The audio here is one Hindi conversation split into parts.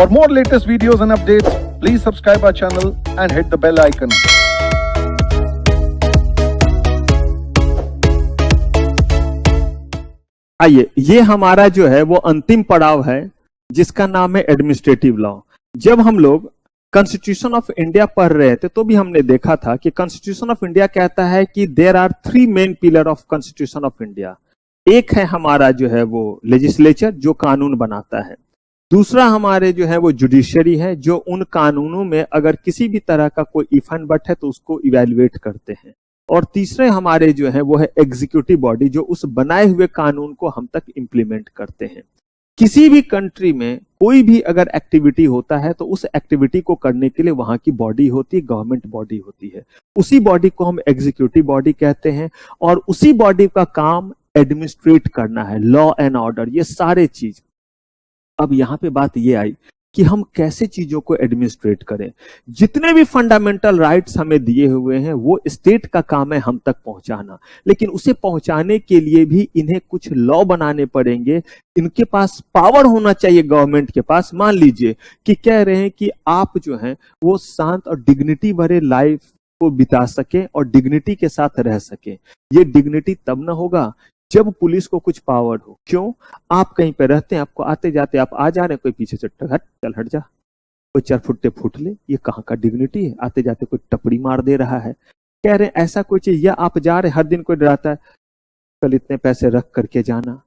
For more latest videos and updates, please subscribe our channel and hit the bell icon. आइए, ये हमारा जो है वो अंतिम पड़ाव है जिसका नाम है एडमिनिस्ट्रेटिव लॉ। जब हम लोग कॉन्स्टिट्यूशन ऑफ इंडिया पढ़ रहे थे तो भी हमने देखा था कि कॉन्स्टिट्यूशन ऑफ इंडिया कहता है कि there are 3 main pillar of constitution of India. एक है हमारा जो है वो लेजिस्लेचर जो कानून बनाता है, दूसरा हमारे जो है वो जुडिशरी है जो उन कानूनों में अगर किसी भी तरह का कोई इफ एंड बट है तो उसको इवैल्यूएट करते हैं, और तीसरे हमारे जो है वो है एग्जीक्यूटिव बॉडी जो उस बनाए हुए कानून को हम तक इंप्लीमेंट करते हैं। किसी भी कंट्री में कोई भी अगर एक्टिविटी होता है तो उस एक्टिविटी को करने के लिए वहां की बॉडी होती है, गवर्नमेंट बॉडी होती है। उसी बॉडी को हम एग्जीक्यूटिव बॉडी कहते हैं और उसी बॉडी का काम एडमिनिस्ट्रेट करना है, लॉ एंड ऑर्डर, ये सारे चीज। अब यहां पे बात ये आई कि हम कैसे चीजों को एडमिनिस्ट्रेट करें। जितने भी फंडामेंटल राइट्स हमें दिए हुए हैं वो स्टेट का काम है हम तक पहुंचाना, लेकिन उसे पहुंचाने के लिए भी इन्हें कुछ लॉ बनाने पड़ेंगे। इनके पास पावर होना चाहिए गवर्नमेंट के पास। मान लीजिए कि कह रहे हैं कि आप जो हैं वो शांत और डिग्निटी भरे लाइफ को बिता सके और डिग्निटी के साथ रह सके। ये डिग्निटी तब ना होगा जब पुलिस को कुछ पावर हो। क्यों? आप कहीं पे रहते हैं, आपको आते जाते आप आ जा रहे हैं, कोई पीछे से हट चल हट जा, कोई चरफुट्टे फूट ले, ये कहाँ का डिग्निटी है? आते जाते कोई टपड़ी मार दे रहा है, कह रहे हैं ऐसा कोई चीज, या आप जा रहे हर दिन कोई डराता है कल इतने पैसे रख करके जाना,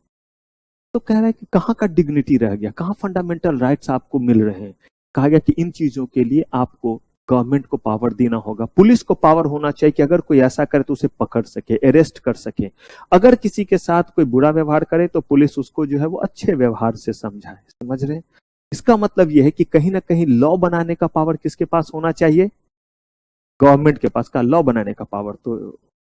तो कह रहा है कि कहाँ का डिग्निटी रह गया, कहाँ फंडामेंटल राइट्स आपको मिल रहे हैं। कहा गया कि इन चीजों के लिए आपको गवर्नमेंट को पावर देना होगा। पुलिस को पावर होना चाहिए कि अगर कोई ऐसा करे तो उसे पकड़ सके, अरेस्ट कर सके। अगर किसी के साथ कोई बुरा व्यवहार करे तो पुलिस उसको जो है वो अच्छे व्यवहार से समझाए। समझ रहे हैं? इसका मतलब यह है कि कहीं ना कहीं लॉ बनाने का पावर किसके पास होना चाहिए? गवर्नमेंट के पास। का लॉ बनाने का पावर तो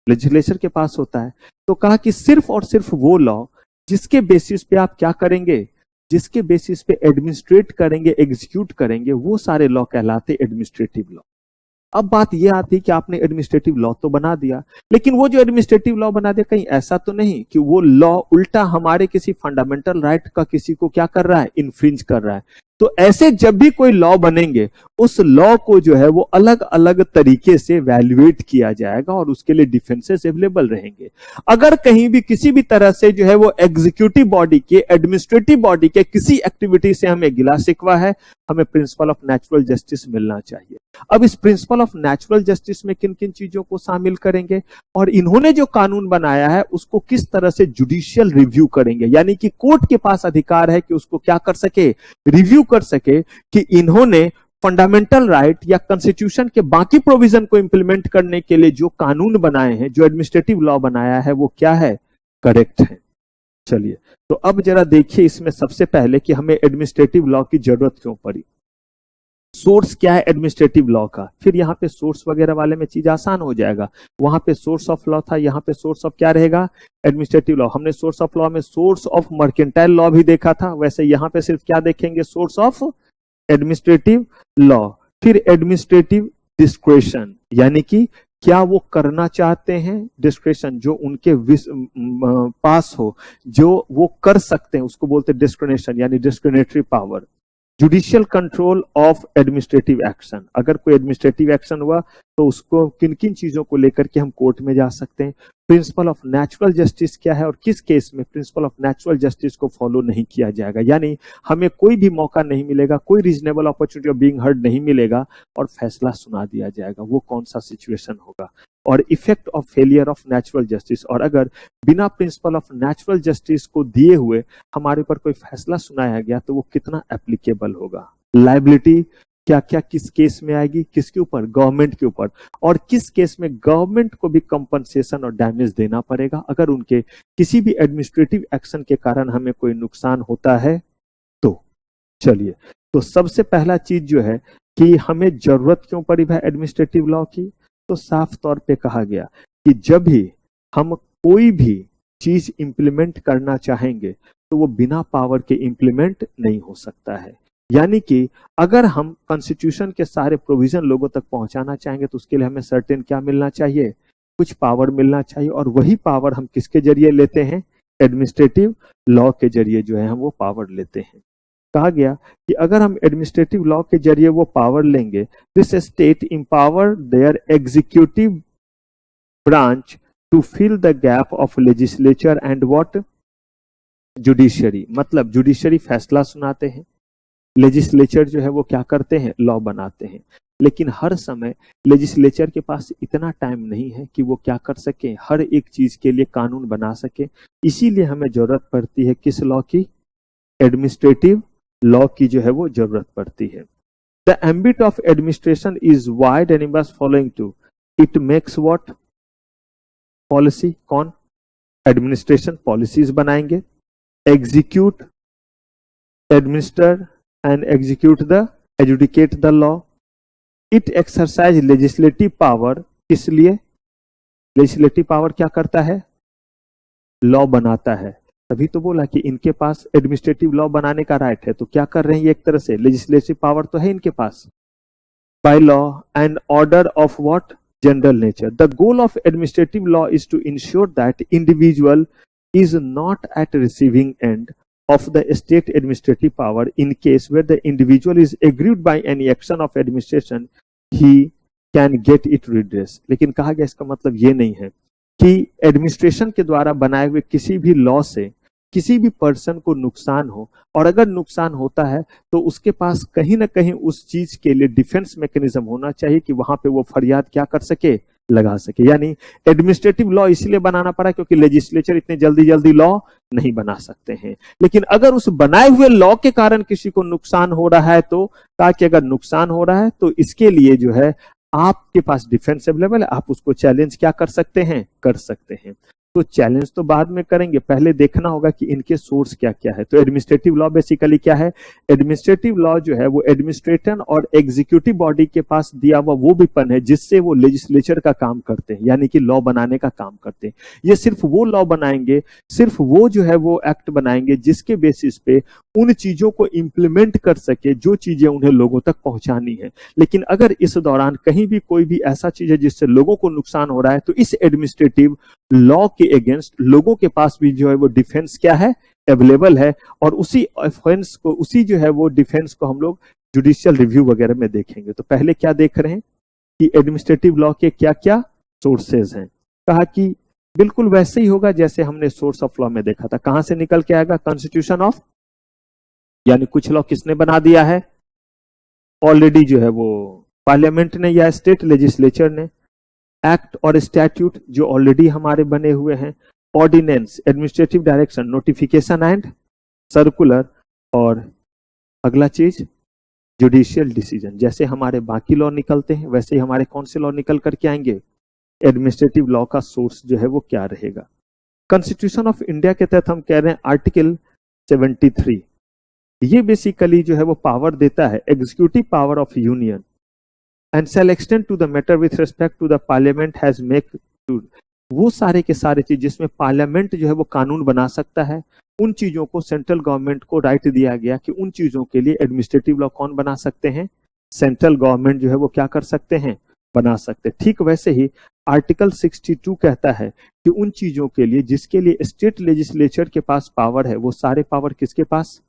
लेजिस्लेचर के पास होता है। तो कहा कि सिर्फ और सिर्फ वो लॉ जिसके बेसिस पे आप क्या करेंगे, जिसके बेसिस पे एडमिनिस्ट्रेट करेंगे, एग्जीक्यूट करेंगे, वो सारे लॉ कहलाते एडमिनिस्ट्रेटिव लॉ। अब बात यह आती है कि आपने एडमिनिस्ट्रेटिव लॉ तो बना दिया, लेकिन वो जो एडमिनिस्ट्रेटिव लॉ बना दिया कहीं ऐसा तो नहीं कि वो लॉ उल्टा हमारे किसी फंडामेंटल राइट का किसी को क्या कर रहा है, इन्फ्रिंज कर रहा है। तो ऐसे जब भी कोई लॉ बनेंगे उस लॉ को जो है वो अलग अलग तरीके से वैल्यूएट किया जाएगा और उसके लिए डिफेंसेस अवेलेबल रहेंगे। अगर कहीं भी किसी भी तरह से जो है वो एग्जीक्यूटिव बॉडी के, एडमिनिस्ट्रेटिव बॉडी के किसी एक्टिविटी से हमें गिला शिकवा है, हमें प्रिंसिपल ऑफ नेचुरल जस्टिस मिलना चाहिए। अब इस प्रिंसिपल ऑफ नेचुरल जस्टिस में किन किन चीजों को शामिल करेंगे और इन्होंने जो कानून बनाया है उसको किस तरह से जुडिशियल रिव्यू करेंगे, यानी कि कोर्ट के पास अधिकार है कि उसको क्या कर सके, रिव्यू कर सके कि इन्होंने फंडामेंटल राइट या कॉन्स्टिट्यूशन के बाकी प्रोविजन को इंप्लीमेंट करने के लिए जो कानून बनाए हैं, जो एडमिनिस्ट्रेटिव लॉ बनाया है, वो क्या है, करेक्ट है। चलिए, तो अब जरा देखिए इसमें सबसे पहले कि हमें एडमिनिस्ट्रेटिव लॉ की जरूरत क्यों पड़ी। सोर्स क्या है एडमिनिस्ट्रेटिव लॉ का, फिर यहाँ पे सोर्स वगैरह वाले में चीज आसान हो जाएगा। वहां पे सोर्स ऑफ लॉ था, यहाँ पे सोर्स ऑफ क्या रहेगा, एडमिनिस्ट्रेटिव लॉ। हमने सोर्स ऑफ लॉ में सोर्स ऑफ मर्केंटाइल लॉ भी देखा था, वैसे यहाँ पे सिर्फ क्या देखेंगे, सोर्स ऑफ एडमिनिस्ट्रेटिव लॉ। फिर एडमिनिस्ट्रेटिव डिस्क्रेशन, यानी कि क्या वो करना चाहते हैं, डिस्क्रेशन जो उनके पास हो, जो वो कर सकते हैं, उसको बोलते हैं डिस्क्रिमिनेशन यानी discriminatory power. Judicial control of administrative action, अगर कोई एडमिनिस्ट्रेटिव एक्शन हुआ तो उसको किन किन चीजों को लेकर के हम कोर्ट में जा सकते हैं। प्रिंसिपल ऑफ नेचुरल जस्टिस क्या है और किस केस में प्रिंसिपल ऑफ नेचुरल जस्टिस को फॉलो नहीं किया जाएगा, यानी हमें कोई भी मौका नहीं मिलेगा, कोई reasonable opportunity of being heard नहीं मिलेगा और फैसला सुना दिया जाएगा। वो कौन सा सिचुएशन होगा, और effect of failure of natural justice, और अगर बिना प्रिंसिपल ऑफ नेचुरल जस्टिस को दिए हुए हमारे ऊपर कोई फैसला सुनाया गया तो वो कितना एप्लीकेबल होगा। लायबिलिटी क्या क्या किस केस में आएगी, किसके ऊपर, गवर्नमेंट के ऊपर, और किस केस में गवर्नमेंट को भी कंपनसेशन और डैमेज देना पड़ेगा अगर उनके किसी भी एडमिनिस्ट्रेटिव एक्शन के कारण हमें कोई नुकसान होता है तो। चलिए, तो सबसे पहला चीज जो है कि हमें जरूरत क्यों पड़ी भाई एडमिनिस्ट्रेटिव लॉ की, तो साफ तौर पे कहा गया कि जब भी हम कोई भी चीज इंप्लीमेंट करना चाहेंगे तो वो बिना पावर के इंप्लीमेंट नहीं हो सकता है। यानी कि अगर हम कॉन्स्टिट्यूशन के सारे प्रोविजन लोगों तक पहुंचाना चाहेंगे तो उसके लिए हमें सर्टेन क्या मिलना चाहिए, कुछ पावर मिलना चाहिए, और वही पावर हम किसके जरिए लेते हैं, एडमिनिस्ट्रेटिव लॉ के जरिए जो है हम वो पावर लेते हैं। कहा गया कि अगर हम एडमिनिस्ट्रेटिव लॉ के जरिए वो पावर लेंगे, this state empower their executive branch to fill the gap of legislature and what judiciary. मतलब जुडिशरी फैसला सुनाते हैं, लेजिस्लेचर जो है वो क्या करते हैं, लॉ बनाते हैं। लेकिन हर समय लेजिस्लेचर के पास इतना टाइम नहीं है कि वो क्या कर सके, हर एक चीज के लिए कानून बना सके। इसीलिए हमें जरूरत पड़ती है किस लॉ की, एडमिनिस्ट्रेटिव लॉ की जो है वो जरूरत पड़ती है। The ambit of administration is wide and is following to, it makes what policy, कौन, एडमिनिस्ट्रेशन पॉलिसीज बनाएंगे, execute, administer and execute the, adjudicate the law, it exercise legislative power, इसलिए लेजिस्लेटिव पावर क्या करता है, लॉ बनाता है। तभी तो बोला कि इनके पास एडमिनिस्ट्रेटिव लॉ बनाने का राइट है, तो क्या कर रहे हैं ये, एक तरह से लेजिस्लेटिव पावर तो है इनके पास। By law and order of what general nature, the goal of administrative law is to ensure that individual is not at receiving end of the state administrative power in case where the individual is aggrieved by any action of administration he can get it redress। लेकिन कहा गया इसका मतलब ये नहीं है कि एडमिनिस्ट्रेशन के द्वारा बनाए हुए किसी भी लॉ से किसी भी पर्सन को नुकसान हो, और अगर नुकसान होता है तो उसके पास कहीं ना कहीं उस चीज के लिए डिफेंस मैकेनिज्म होना चाहिए कि वहां पे वो फरियाद क्या कर सके, लगा सके। यानी एडमिनिस्ट्रेटिव लॉ इसलिए बनाना पड़ा क्योंकि लेजिस्लेचर इतने जल्दी जल्दी लॉ नहीं बना सकते हैं। लेकिन अगर उस बनाए हुए लॉ के कारण किसी को नुकसान हो रहा है तो ताकि अगर नुकसान हो रहा है तो इसके लिए जो है आपके पास डिफेंस अवेलेबल है, आप उसको चैलेंज क्या कर सकते हैं, कर सकते हैं। तो चैलेंज तो बाद में करेंगे, पहले देखना होगा कि इनके सोर्स क्या क्या है। तो एडमिनिस्ट्रेटिव लॉ बेसिकली क्या है, एडमिनिस्ट्रेटिव लॉ जो है वो एडमिनिस्ट्रेटर और एग्जीक्यूटिव बॉडी के पास दिया हुआ वो विपन है जिससे वो लेजिस्लेचर का काम करते हैं, यानी कि लॉ बनाने का काम करते हैं। ये सिर्फ वो लॉ बनाएंगे, सिर्फ वो जो है वो एक्ट बनाएंगे जिसके बेसिस पे उन चीजों को इंप्लीमेंट कर सके जो चीजें उन्हें लोगों तक पहुंचानी है। लेकिन अगर इस दौरान कहीं भी कोई भी ऐसा चीज है जिससे लोगों को नुकसान हो रहा है तो इस एडमिनिस्ट्रेटिव लॉ के अगेंस्ट लोगों के पास भी जो है वो डिफेंस क्या है, अवेलेबल है। और उसी ऑफेंस को, उसी जो है वो डिफेंस को हम लोग जुडिशियल रिव्यू वगैरह में देखेंगे। तो पहले क्या देख रहे हैं कि एडमिनिस्ट्रेटिव लॉ के क्या क्या सोर्सेज हैं। कहा कि बिल्कुल वैसे ही होगा जैसे हमने सोर्स ऑफ लॉ में देखा था। कहां से निकल के आएगा, कॉन्स्टिट्यूशन ऑफ, यानी कुछ लॉ किसने बना दिया है, ऑलरेडी जो है वो पार्लियामेंट ने या स्टेट लेजिस्लेचर ने। एक्ट और स्टैट्यूट जो ऑलरेडी हमारे बने हुए हैं, ordinance, administrative direction, notification and circular, और अगला चीज जुडिशियल डिसीजन। जैसे हमारे बाकी लॉ निकलते हैं वैसे ही हमारे कौन से लॉ निकल करके आएंगे, एडमिनिस्ट्रेटिव लॉ का सोर्स जो है वो क्या रहेगा। कॉन्स्टिट्यूशन ऑफ इंडिया के तहत हम कह रहे हैं आर्टिकल 73, ये बेसिकली जो है वो पावर देता है, executive power of union and shall extend to the matter with respect to the parliament has make to, वो सारे के सारे चीज जिसमें पार्लियामेंट जो है वो कानून बना सकता है, उन चीजों को सेंट्रल गवर्नमेंट को राइट दिया गया कि उन चीजों के लिए एडमिनिस्ट्रेटिव लॉ कौन बना सकते हैं, सेंट्रल गवर्नमेंट जो है वो क्या कर सकते हैं, बना सकते हैं। ठीक वैसे ही आर्टिकल 62 कहता है कि उन चीजों के लिए जिसके लिए स्टेट लेजिस्लेचर के पास पावर है, वो सारे पावर किसके पास,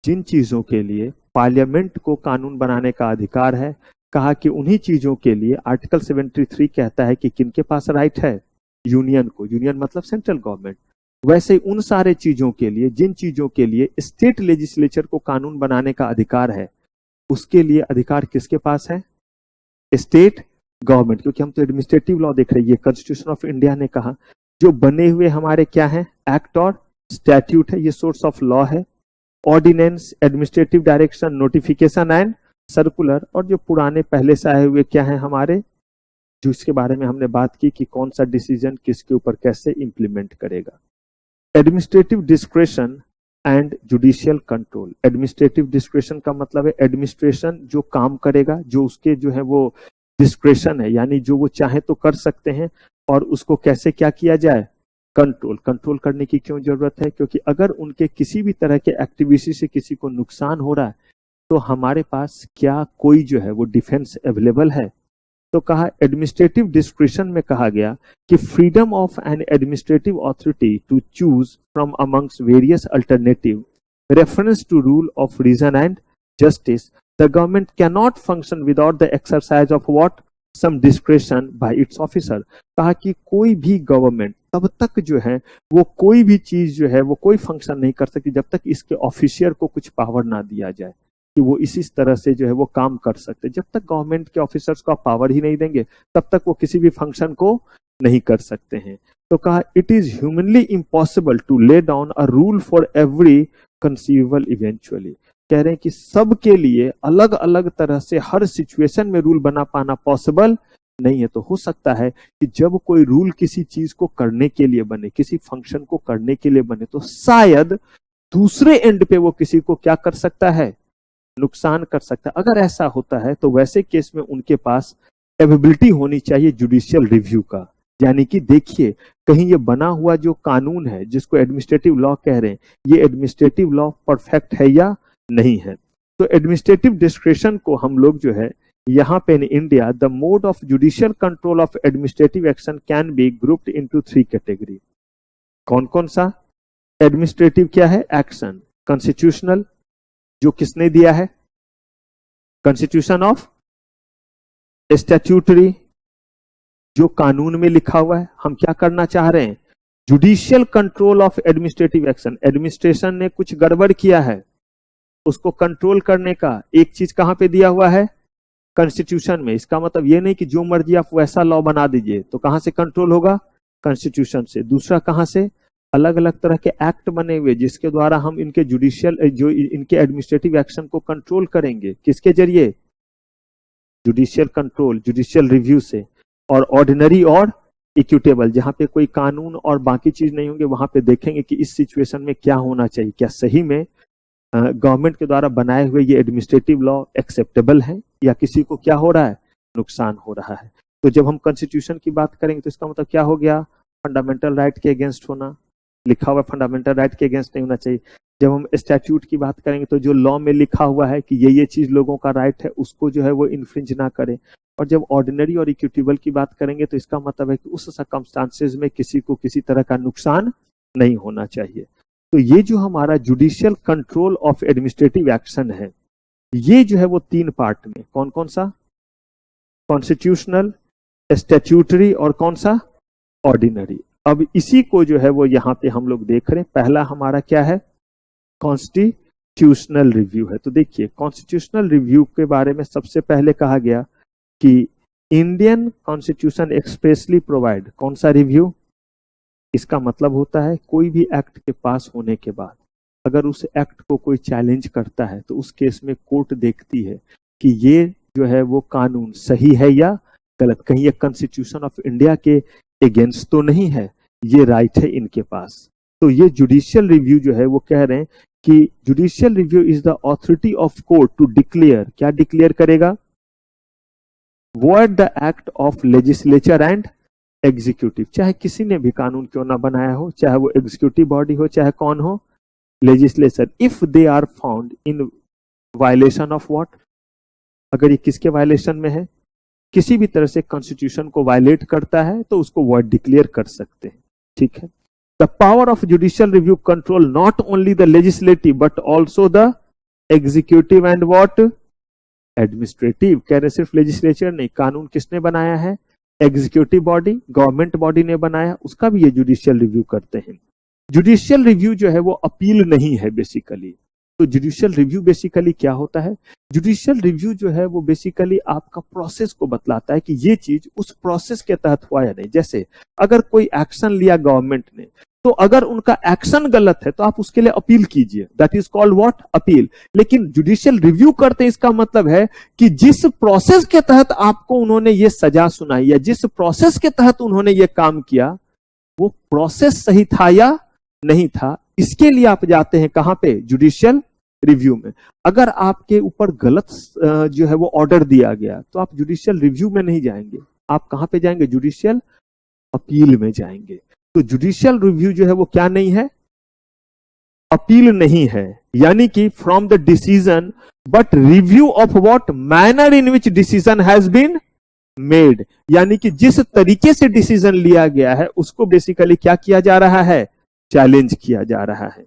जिन चीजों के लिए पार्लियामेंट को कानून बनाने का अधिकार है, कहा कि उन्हीं चीजों के लिए आर्टिकल 73 कहता है कि किनके पास राइट है, यूनियन को, यूनियन मतलब सेंट्रल गवर्नमेंट। वैसे उन सारे चीजों के लिए जिन चीजों के लिए स्टेट लेजिस्लेचर को कानून बनाने का अधिकार है, उसके लिए अधिकार किसके पास है, स्टेट गवर्नमेंट। क्योंकि हम तो एडमिनिस्ट्रेटिव लॉ देख रहे हैं, ये कॉन्स्टिट्यूशन ऑफ इंडिया ने कहा जो बने हुए हमारे क्या है, एक्ट और स्टैट्यूट है, ये सोर्स ऑफ लॉ है। Ordinance, administrative direction, notification and circular, और जो पुराने पहले से आए हुए क्या है हमारे, जो इसके बारे में हमने बात की कि कौन सा डिसीजन किसके ऊपर कैसे इंप्लीमेंट करेगा। Administrative discretion and judicial control. Administrative discretion का मतलब है एडमिनिस्ट्रेशन जो काम करेगा, जो उसके जो है वो डिस्क्रेशन है, यानी जो वो चाहे तो कर सकते हैं, और उसको कैसे क्या किया जाए, कंट्रोल। कंट्रोल करने की क्यों जरूरत है, क्योंकि अगर उनके किसी भी तरह के एक्टिविटी से किसी को नुकसान हो रहा है तो हमारे पास क्या कोई जो है वो डिफेंस अवेलेबल है, तो कहा एडमिनिस्ट्रेटिव डिस्क्रिशन में कहा गया कि freedom of an administrative authority to choose from amongst various alternative reference to rule of reason and justice the government can not function without the exercise of what some discretion by its officer. कहा कि कोई भी गवर्नमेंट तब तक जो है वो कोई भी चीज जो है वो कोई फंक्शन नहीं कर सकती जब तक इसके ऑफिशियर को कुछ पावर ना दिया जाए कि वो इसी तरह से जो है वो काम कर सकते। जब तक गवर्नमेंट के ऑफिसर्स को आप पावर ही नहीं देंगे तब तक वो किसी भी फंक्शन को नहीं कर सकते हैं। तो कहा it is humanly impossible to lay down a rule for every conceivable eventually. कह रहे हैं कि सबके लिए अलग अलग तरह से हर सिचुएशन में रूल बना पाना पॉसिबल नहीं है। तो हो सकता है कि जब कोई रूल किसी चीज को करने के लिए बने, किसी फंक्शन को करने के लिए बने, तो शायद दूसरे एंड पे वो किसी को क्या कर सकता है, नुकसान कर सकता है। अगर ऐसा होता है तो वैसे केस में उनके पास एबिलिटी होनी चाहिए जुडिशियल रिव्यू का। यानी कि देखिए कहीं ये बना हुआ जो कानून है जिसको एडमिनिस्ट्रेटिव लॉ कह रहे हैं, ये एडमिनिस्ट्रेटिव लॉ परफेक्ट है या नहीं है। तो एडमिनिस्ट्रेटिव डिस्क्रिशन को हम लोग जो है यहाँ पे in India the mode of judicial control of administrative action can be grouped into 3 category. कौन कौन सा? एडमिनिस्ट्रेटिव क्या है? एक्शन। कॉन्स्टिट्यूशनल जो किसने दिया है? Constitution of. स्टैट्यूटरी जो कानून में लिखा हुआ है। हम क्या करना चाह रहे हैं? Judicial control of administrative action. Administration ने कुछ गड़बड़ किया है, उसको कंट्रोल करने का एक चीज कहां पे दिया हुआ है? कॉन्स्टिट्यूशन में। इसका मतलब ये नहीं कि जो मर्जी आप वैसा लॉ बना दीजिए। तो कहां से कंट्रोल होगा? कॉन्स्टिट्यूशन से। दूसरा कहां से? अलग अलग तरह के एक्ट बने हुए जिसके द्वारा हम इनके जुडिशियल जो इनके एडमिनिस्ट्रेटिव एक्शन को कंट्रोल करेंगे। किसके जरिए? जुडिशियल कंट्रोल, जुडिशियल रिव्यू से। और ऑर्डिनरी और इक्विटेबल, जहां पे कोई कानून और बाकी चीज नहीं होंगे वहां पे देखेंगे कि इस सिचुएशन में क्या होना चाहिए, क्या सही में गवर्नमेंट के द्वारा बनाए हुए ये एडमिनिस्ट्रेटिव लॉ एक्सेप्टेबल है या किसी को क्या हो रहा है, नुकसान हो रहा है। तो जब हम कॉन्स्टिट्यूशन की बात करेंगे तो इसका मतलब क्या हो गया? फंडामेंटल राइट के अगेंस्ट होना। लिखा हुआ फंडामेंटल राइट के अगेंस्ट नहीं होना चाहिए। जब हम स्टैट्यूट की बात करेंगे तो जो लॉ में लिखा हुआ है कि ये चीज लोगों का राइट है उसको जो है वो इन्फ्रिंज ना करे। और जब ऑर्डिनरी और इक्विटेबल की बात करेंगे तो इसका मतलब है कि उस सर्कमस्टांसेस में किसी को किसी तरह का नुकसान नहीं होना चाहिए। तो ये जो हमारा judicial control of administrative action है, ये जो है वो 3 पार्ट में। कौन कौन सा? कॉन्स्टिट्यूशनल, स्टैट्यूटरी और कौन सा? ऑर्डिनरी। अब इसी को जो है वो यहाँ पे हम लोग देख रहे हैं। पहला हमारा क्या है? कॉन्स्टिट्यूशनल रिव्यू है। तो देखिए कॉन्स्टिट्यूशनल रिव्यू के बारे में सबसे पहले कहा गया कि इंडियन कॉन्स्टिट्यूशन एक्सप्रेसली प्रोवाइड। कौन सा रिव्यू? इसका मतलब होता है कोई भी एक्ट के पास होने के बाद अगर उस एक्ट को कोई चैलेंज करता है तो उस केस में कोर्ट देखती है कि ये जो है वो कानून सही है या गलत, कहीं ये कॉन्स्टिट्यूशन ऑफ इंडिया के अगेंस्ट तो नहीं है, ये राइट है इनके पास। तो ये जुडिशियल रिव्यू जो है वो कह रहे हैं कि judicial review is the authority of court to declare. क्या डिक्लेयर करेगा? Void the act of legislature and executive. चाहे किसी ने भी कानून क्यों ना बनाया हो, चाहे वो एग्जीक्यूटिव बॉडी हो, चाहे कौन हो, legislature, if they are found in violation of what. अगर ये किसके वायलेशन में है? किसी भी तरह से कॉन्स्टिट्यूशन को वायलेट करता है तो उसको वॉइड डिक्लेयर कर सकते हैं। ठीक है। The power of judicial review control not only the legislative but also the executive and what? Administrative. कह रहे सिर्फ लेजिस्लेचर नहीं, कानून किसने बनाया है? एग्जीक्यूटिव बॉडी, गवर्नमेंट बॉडी ने बनाया, उसका भी ये जुडिशियल रिव्यू करते हैं। जुडिशियल रिव्यू जो है वो अपील नहीं है बेसिकली। तो जुडिशियल रिव्यू बेसिकली क्या होता है? जुडिशियल रिव्यू जो है वो बेसिकली आपका प्रोसेस को बतलाता है कि ये चीज उस प्रोसेस के तहत हुआ या नहीं। जैसे अगर कोई एक्शन लिया गवर्नमेंट ने, तो अगर उनका एक्शन गलत है तो आप उसके लिए अपील कीजिए, that is called what? Appeal. लेकिन जुडिशियल रिव्यू करते इसका मतलब है कि जिस प्रोसेस के तहत आपको उन्होंने ये सजा सुनाई या जिस प्रोसेस के तहत उन्होंने ये काम किया वो प्रोसेस सही था या नहीं था, इसके लिए आप जाते हैं कहां पे? जुडिशियल रिव्यू में। अगर आपके ऊपर गलत जो है वो ऑर्डर दिया गया तो आप जुडिशियल रिव्यू में नहीं जाएंगे, आप कहां पे जाएंगे? जुडिशियल अपील में जाएंगे। तो जुडिशियल रिव्यू जो है वो क्या नहीं है? अपील नहीं है। यानी कि from the decision but review of what? Manner in which decision has been made, यानी कि जिस तरीके से डिसीजन लिया गया है उसको बेसिकली क्या किया जा रहा है, चैलेंज किया जा रहा है।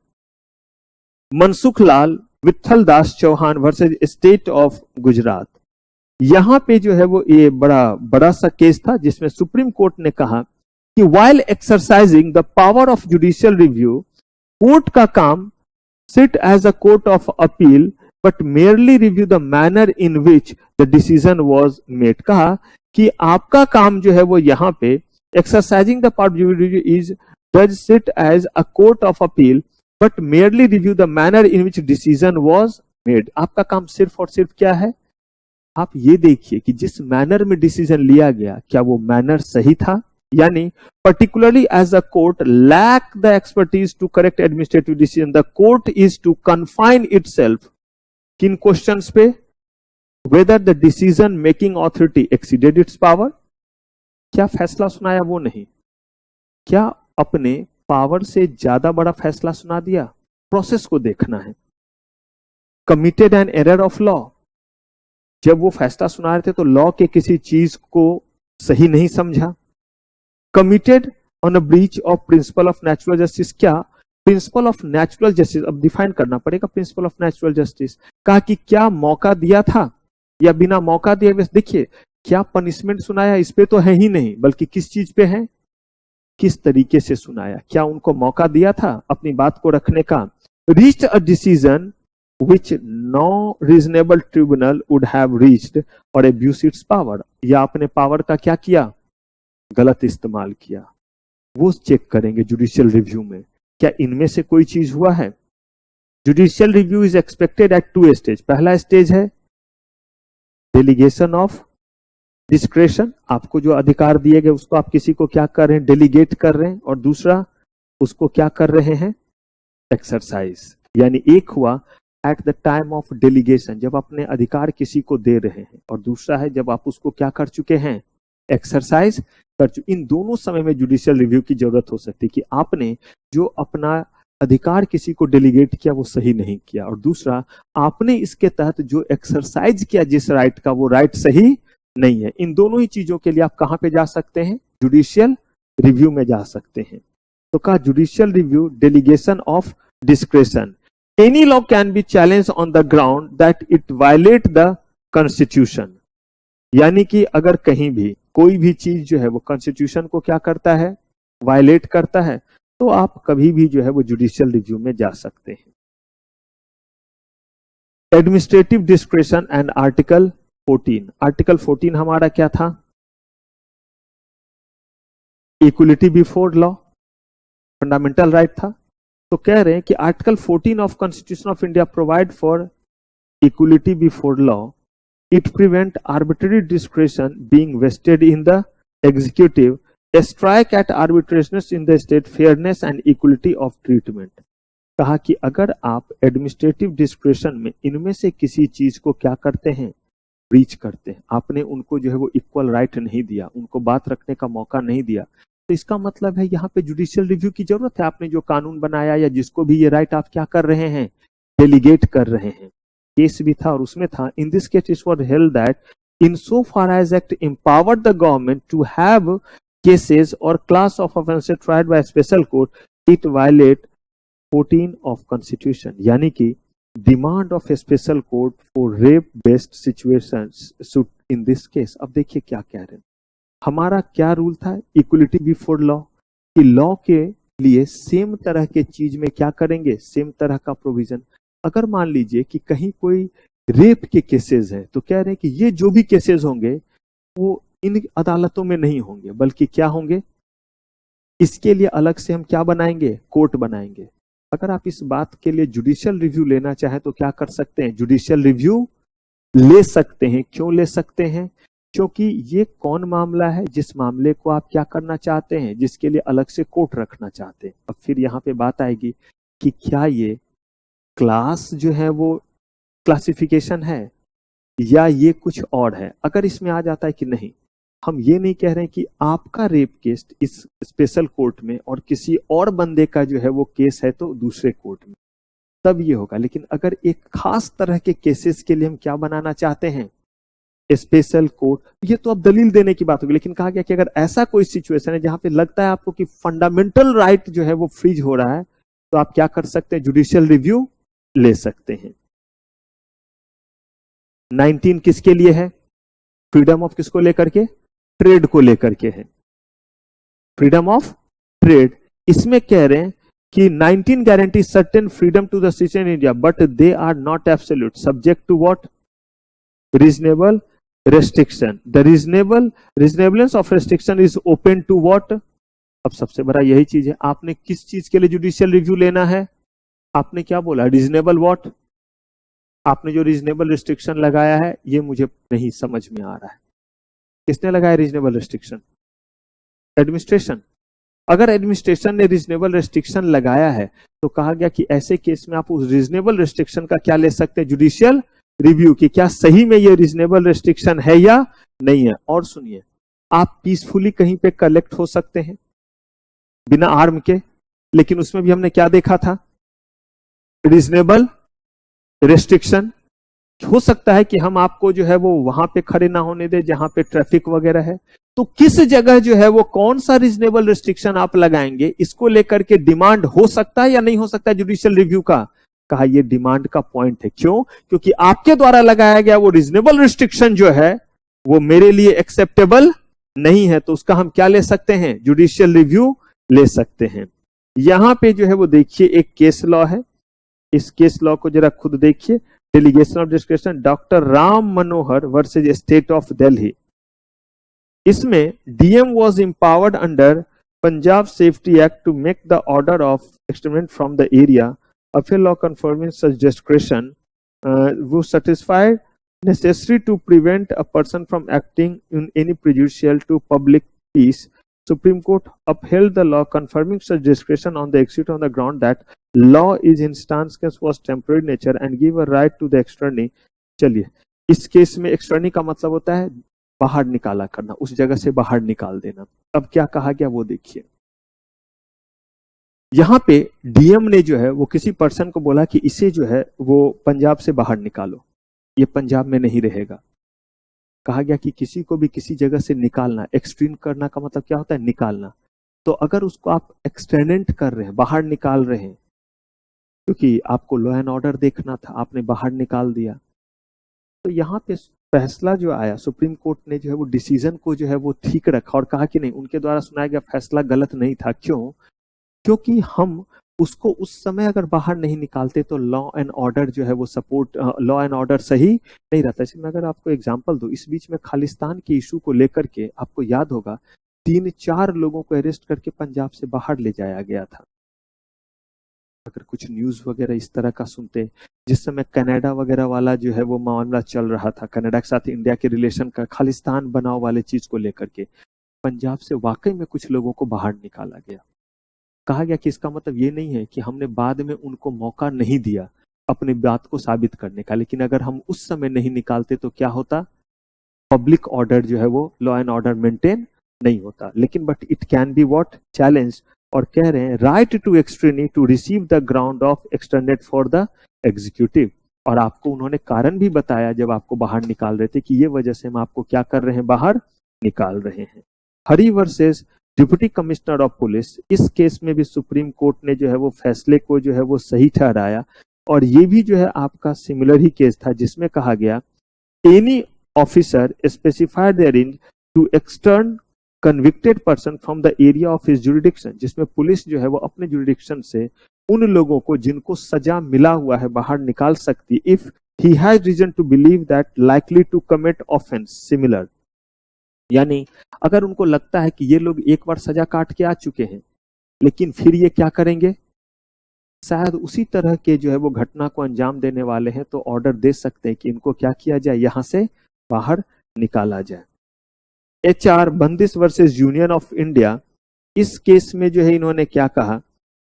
Mansukh Lal Vithal Das Chauhan versus state of Gujarat, यहां पे जो है वो ये बड़ा सा केस था जिसमें सुप्रीम कोर्ट ने कहा कि while exercising the power of judicial review, court का काम sit as a court of appeal but merely review the manner in which the decision was made. कहा कि आपका काम जो है वो यहां पे exercising the power of judicial review is does sit as a court of appeal but merely review the manner in which decision was made. आपका काम सिर्फ और सिर्फ क्या है, आप ये देखिए कि जिस मैनर में डिसीजन लिया गया क्या वो मैनर सही था, यानी particularly as the court lack the expertise to correct administrative decision, the court is to confine itself किन क्वेश्चंस पे, whether the decision making authority exceeded its power, क्या फैसला सुनाया वो नहीं, क्या अपने पावर से ज्यादा बड़ा फैसला सुना दिया, प्रोसेस को देखना है। committed an error of law, जब वो फैसला सुना रहे थे तो लॉ के किसी चीज को सही नहीं समझा। Committed on a breach of principal of natural justice, क्या प्रिंसिपल ऑफ नेचुरल जस्टिस, अब डिफाइन करना पड़ेगा प्रिंसिपल ऑफ नेचुरल जस्टिस। कहा कि क्या मौका दिया था या बिना मौका दिए, देखिए क्या पनिशमेंट सुनाया, इस पे तो है ही नहीं, बल्कि किस चीज पे है, किस तरीके से सुनाया, क्या उनको मौका दिया था अपनी बात को रखने का। Reached a decision which no reasonable tribunal would have reached or abused its power, या अपने पावर का क्या किया, गलत इस्तेमाल किया। वो चेक करेंगे जुडिशियल रिव्यू में क्या इनमें से कोई चीज हुआ है। Judicial review is expected at 2 stage. पहला स्टेज है डेलीगेशन ऑफ डिस्क्रेशन, आपको जो अधिकार दिए गए उसको आप किसी को क्या कर रहे हैं, डेलीगेट कर रहे हैं, और दूसरा उसको क्या कर रहे हैं, एक्सरसाइज। यानी एक हुआ at the time of delegation, जब अपने अधिकार किसी को दे रहे हैं, और दूसरा है जब आप उसको क्या कर चुके हैं, एक्सरसाइज कर चुके। इन दोनों समय में जुडिशियल रिव्यू की जरूरत हो सकती है कि आपने जो अपना अधिकार किसी को डेलीगेट किया वो सही नहीं किया, और दूसरा आपने इसके तहत जो एक्सरसाइज किया जिस राइट का वो राइट सही नहीं है। इन दोनों ही चीजों के लिए आप कहां पे जा सकते हैं, जुडिशियल रिव्यू में जा सकते हैं। तो कहा judicial review delegation of discretion, any law can be challenged on the ground that it violate the constitution, यानी कि अगर कहीं भी कोई भी चीज जो है वो कॉन्स्टिट्यूशन को क्या करता है, वायलेट करता है, तो आप कभी भी जो है वो जुडिशियल रिव्यू में जा सकते हैं। Administrative discretion and article 14, article 14 हमारा क्या था, equality before law, fundamental right था। तो कह रहे हैं कि article 14 of constitution of India provide for equality before law, it prevent arbitrary discretion being vested in the executive, strike at arbitrariness in the state, fairness and equality of treatment. कहा कि अगर आप एडमिनिस्ट्रेटिव डिस्क्रेशन में इनमें से किसी चीज को क्या करते हैं, ब्रीच करते हैं, आपने उनको जो है वो इक्वल राइट नहीं दिया, उनको बात रखने का मौका नहीं दिया, तो इसका मतलब है यहाँ पे जुडिशियल रिव्यू की जरूरत है। आपने जो कानून बनाया या जिसको भी ये राइट आप क्या कर रहे हैं, डेलीगेट कर रहे हैं। केस भी था और उसमें था, in this case it was held that in so far as act empowered the government to have cases or class of offences tried by special court, it violate 14 of constitution, यानी कि demand of a special court for rape based situations in this case. अब देखिए क्या कह रहे हैं, हमारा क्या रूल था, इक्वलिटी बिफोर लॉ, कि लॉ के लिए सेम तरह के चीज में क्या करेंगे, सेम तरह का प्रोविजन। अगर मान लीजिए कि कहीं कोई रेप के केसेस हैं तो कह रहे हैं कि ये जो भी केसेस होंगे वो इन अदालतों में नहीं होंगे, बल्कि क्या होंगे, इसके लिए अलग से हम क्या बनाएंगे, कोर्ट बनाएंगे। अगर आप इस बात के लिए जुडिशियल रिव्यू लेना चाहें तो क्या कर सकते हैं, जुडिशियल रिव्यू ले सकते हैं। क्यों ले सकते हैं, क्योंकि ये कौन मामला है जिस मामले को आप क्या करना चाहते हैं, जिसके लिए अलग से कोर्ट रखना चाहते हैं। अब फिर यहाँ पे बात आएगी कि क्या ये क्लास जो है वो क्लासिफिकेशन है या ये कुछ और है। अगर इसमें आ जाता है कि नहीं, हम ये नहीं कह रहे हैं कि आपका रेप केस इस स्पेशल कोर्ट में और किसी और बंदे का जो है वो केस है तो दूसरे कोर्ट में, तब ये होगा। लेकिन अगर एक खास तरह के केसेस के लिए हम क्या बनाना चाहते हैं, स्पेशल कोर्ट, ये तो अब दलील देने की बात होगी, लेकिन कहा गया कि अगर ऐसा कोई सिचुएशन है जहां पे लगता है आपको कि फंडामेंटल राइट जो है वो फ्रीज हो रहा है, तो आप क्या कर सकते हैं, जुडिशियल रिव्यू ले सकते हैं। 19 किसके लिए है, फ्रीडम ऑफ किसको लेकर के, ट्रेड को लेकर के है, फ्रीडम ऑफ ट्रेड। इसमें कह रहे हैं कि 19 guarantee certain freedom to the citizen in India but they are not absolute, subject to what, reasonable restriction. The reasonableness of restriction is open to what? अब सबसे बड़ा यही चीज है, आपने किस चीज के लिए जुडिशियल रिव्यू लेना है, आपने क्या बोला, रीजनेबल व्हाट, आपने जो रीजनेबल रिस्ट्रिक्शन लगाया है ये मुझे नहीं समझ में आ रहा है। किसने लगाया रीजनेबल रिस्ट्रिक्शन, एडमिनिस्ट्रेशन। अगर एडमिनिस्ट्रेशन ने रीजनेबल रिस्ट्रिक्शन लगाया है तो कहा गया कि ऐसे केस में आप उस रीजनेबल रिस्ट्रिक्शन का क्या ले सकते हैं, जुडिशियल रिव्यू, कि क्या सही में ये रीजनेबल रिस्ट्रिक्शन है या नहीं है। और सुनिए, आप पीसफुली कहीं पे कलेक्ट हो सकते हैं बिना आर्म के, लेकिन उसमें भी हमने क्या देखा था, रीजनेबल रिस्ट्रिक्शन। हो सकता है कि हम आपको जो है वो वहां पे खड़े ना होने दे जहां पे ट्रैफिक वगैरह है, तो किस जगह जो है वो कौन सा रीजनेबल रिस्ट्रिक्शन आप लगाएंगे, इसको लेकर के डिमांड हो सकता है या नहीं हो सकता है जुडिशियल रिव्यू का। कहा ये डिमांड का पॉइंट है, क्यों, क्योंकि आपके द्वारा लगाया गया वो रीजनेबल रिस्ट्रिक्शन जो है वो मेरे लिए एक्सेप्टेबल नहीं है, तो उसका हम क्या ले सकते हैं, जुडिशियल रिव्यू ले सकते हैं। यहां पे जो है वो देखिए एक केस लॉ है, इस केस लॉ को जरा खुद देखिए, delegation of description doctor Ram Manohar versus state of Delhi. इसमें DM was empowered under Punjab safety act to make the order of exterminate from the area, a law confirming such discretion was satisfied necessary to prevent a person from acting in any prejudicial to public peace. Supreme Court upheld the law confirming such discretion on the exit on the ground that law is instance case was temporary nature and give a right to the externee. चलिए, इस केस में एक्सटर्नी का मतलब होता है बाहर निकाला करना, उस जगह से बाहर निकाल देना। अब क्या कहा गया वो देखिए, यहां पे डीएम ने जो है वो किसी पर्सन को बोला कि इसे जो है वो पंजाब से बाहर निकालो, ये पंजाब में नहीं रहेगा। कहा गया कि किसी को भी किसी जगह से निकालना, एक्सट्रीम करना का मतलब क्या होता है, निकालना। तो अगर उसको आप एक्सटेंडेंट कर रहे हैं, बाहर निकाल रहे हैं, क्योंकि आपको लॉ एंड ऑर्डर देखना था, आपने बाहर निकाल दिया, तो यहाँ पे फैसला जो आया, सुप्रीम कोर्ट ने जो है वो डिसीजन को जो है वो ठीक रखा और कहा कि नहीं, उनके द्वारा सुनाया गया फैसला गलत नहीं था। क्यों, क्योंकि हम उसको उस समय अगर बाहर नहीं निकालते तो लॉ एंड ऑर्डर जो है वो सपोर्ट, लॉ एंड ऑर्डर सही नहीं रहता। इसमें अगर आपको एग्जांपल दूं, इस बीच में खालिस्तान के इशू को लेकर के आपको याद होगा 3-4 लोगों को अरेस्ट करके पंजाब से बाहर ले जाया गया था। अगर कुछ न्यूज वगैरह इस तरह का सुनते, जिस समय कनाडा वगैरह वाला जो है वो मामला चल रहा था, कनाडा के साथ इंडिया के रिलेशन का, खालिस्तान बनाओ वाले चीज को लेकर के, पंजाब से वाकई में कुछ लोगों को बाहर निकाला गया। कहा गया कि इसका मतलब ये नहीं है कि हमने बाद में उनको मौका नहीं दिया अपनी बात को साबित करने का, लेकिन अगर हम उस समय नहीं निकालते तो क्या होता, पब्लिक ऑर्डर जो है वो, लॉ एंड ऑर्डर मेंटेन नहीं होता। लेकिन but it can be what, challenge. और कह रहे हैं right to externee to receive the ground of extended for the executive. और आपको उन्होंने कारण भी बताया जब आपको बाहर निकाल रहे थे कि ये वजह से हम आपको क्या कर रहे हैं, बाहर निकाल रहे हैं। Hari versus deputy commissioner of police, इस केस में भी सुप्रीम कोर्ट ने जो है वो फैसले को जो है वो सही ठहराया। और ये भी जो है आपका सिमिलर ही केस था, जिसमें कहा गया any officer specified therein to extern convicted person from the area of his jurisdiction, जिसमें पुलिस जो है वो अपने जुरिडिक्शन से उन लोगों को जिनको सजा मिला हुआ है बाहर निकाल सकती, if he has reason to believe that likely to commit offence similar. यानी अगर उनको लगता है कि ये लोग एक बार सजा काट के आ चुके हैं, लेकिन फिर ये क्या करेंगे, शायद उसी तरह के जो है वो घटना को अंजाम देने वाले हैं, तो ऑर्डर दे सकते हैं कि इनको क्या किया जाए, यहां से बाहर निकाला जाए। HR बंदिश वर्सेस यूनियन ऑफ इंडिया, इस केस में जो है इन्होंने क्या कहा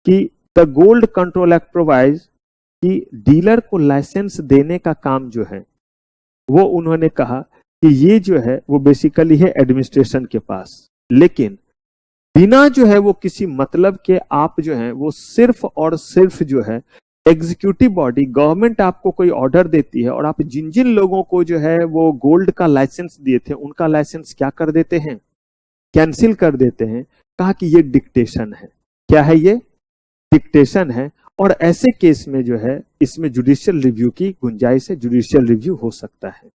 कि the gold control act provide कि डीलर को लाइसेंस देने का काम जो है वो उन्होंने कहा कि ये जो है वो बेसिकली है एडमिनिस्ट्रेशन के पास, लेकिन बिना जो है वो किसी मतलब के आप जो है वो सिर्फ और सिर्फ जो है एग्जीक्यूटिव बॉडी, गवर्नमेंट आपको कोई ऑर्डर देती है और आप जिन जिन लोगों को जो है वो गोल्ड का लाइसेंस दिए थे उनका लाइसेंस क्या कर देते हैं, कैंसिल कर देते हैं। कहा कि ये डिक्टेशन है। क्या है ये? डिक्टेशन है। और ऐसे केस में जो है इसमें जुडिशियल रिव्यू की गुंजाइश है, जुडिशियल रिव्यू हो सकता है।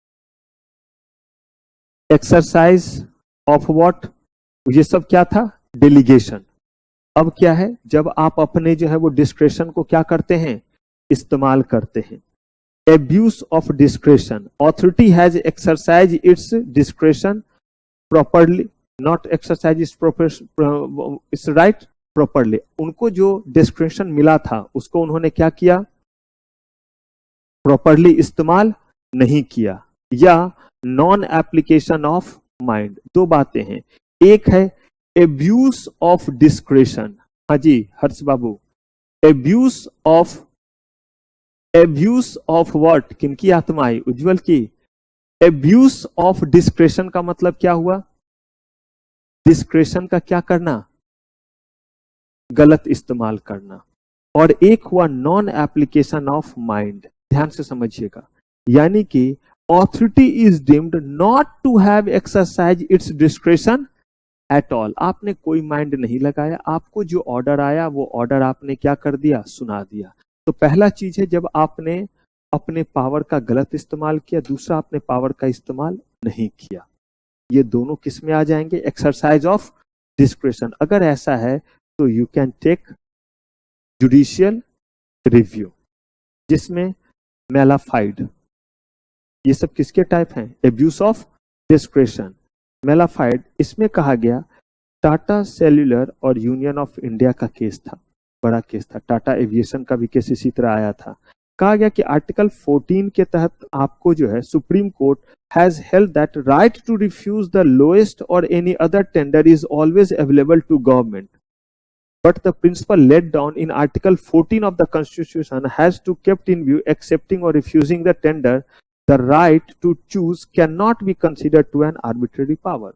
एक्सरसाइज ऑफ व्हाट, ये सब क्या था? डेलीगेशन। अब क्या है? जब आप अपने जो है वो डिस्क्रेशन को क्या करते हैं? इस्तेमाल करते हैं। Abuse of discretion, authority has exercise its discretion properly, not exercise it's right properly. उनको जो डिस्क्रेशन मिला था उसको उन्होंने क्या किया? प्रॉपरली इस्तेमाल नहीं किया। या नॉन एप्लीकेशन ऑफ माइंड। दो बातें हैं, एक है एब्यूज ऑफ डिस्क्रेशन। हाँ जी हर्ष बाबू, एब्यूज ऑफ व्हाट? किनकी आत्मा आई? उज्जवल की। एब्यूज ऑफ डिस्क्रेशन का मतलब क्या हुआ? डिस्क्रेशन का क्या करना? गलत इस्तेमाल करना। और एक हुआ नॉन एप्लीकेशन ऑफ माइंड। ध्यान से समझिएगा, यानी कि authority is deemed not to have exercise its discretion at all. आपने कोई माइंड नहीं लगाया, आपको जो ऑर्डर आया वो ऑर्डर आपने क्या कर दिया? सुना दिया। तो पहला चीज है जब आपने अपने पावर का गलत इस्तेमाल किया, दूसरा आपने पावर का इस्तेमाल नहीं किया। ये दोनों किस में आ जाएंगे? Exercise of discretion. अगर ऐसा है तो you can take judicial review, जिसमें मेलाफाइड, ये सब किसके टाइप हैं? Abuse of discretion, mala fide. इसमें कहा गया टाटा सेल्यूलर और यूनियन ऑफ इंडिया का केस था, बड़ा केस था। टाटा एविएशन का भी केस इसी तरह आया था। कहा गया कि आर्टिकल 14 के तहत आपको जो है supreme court has held that right to refuse the lowest or any other tender is always available to government, but the principle laid down in Article 14 of the Constitution has to kept in view accepting or refusing the tender. The right to choose cannot be considered to an arbitrary power.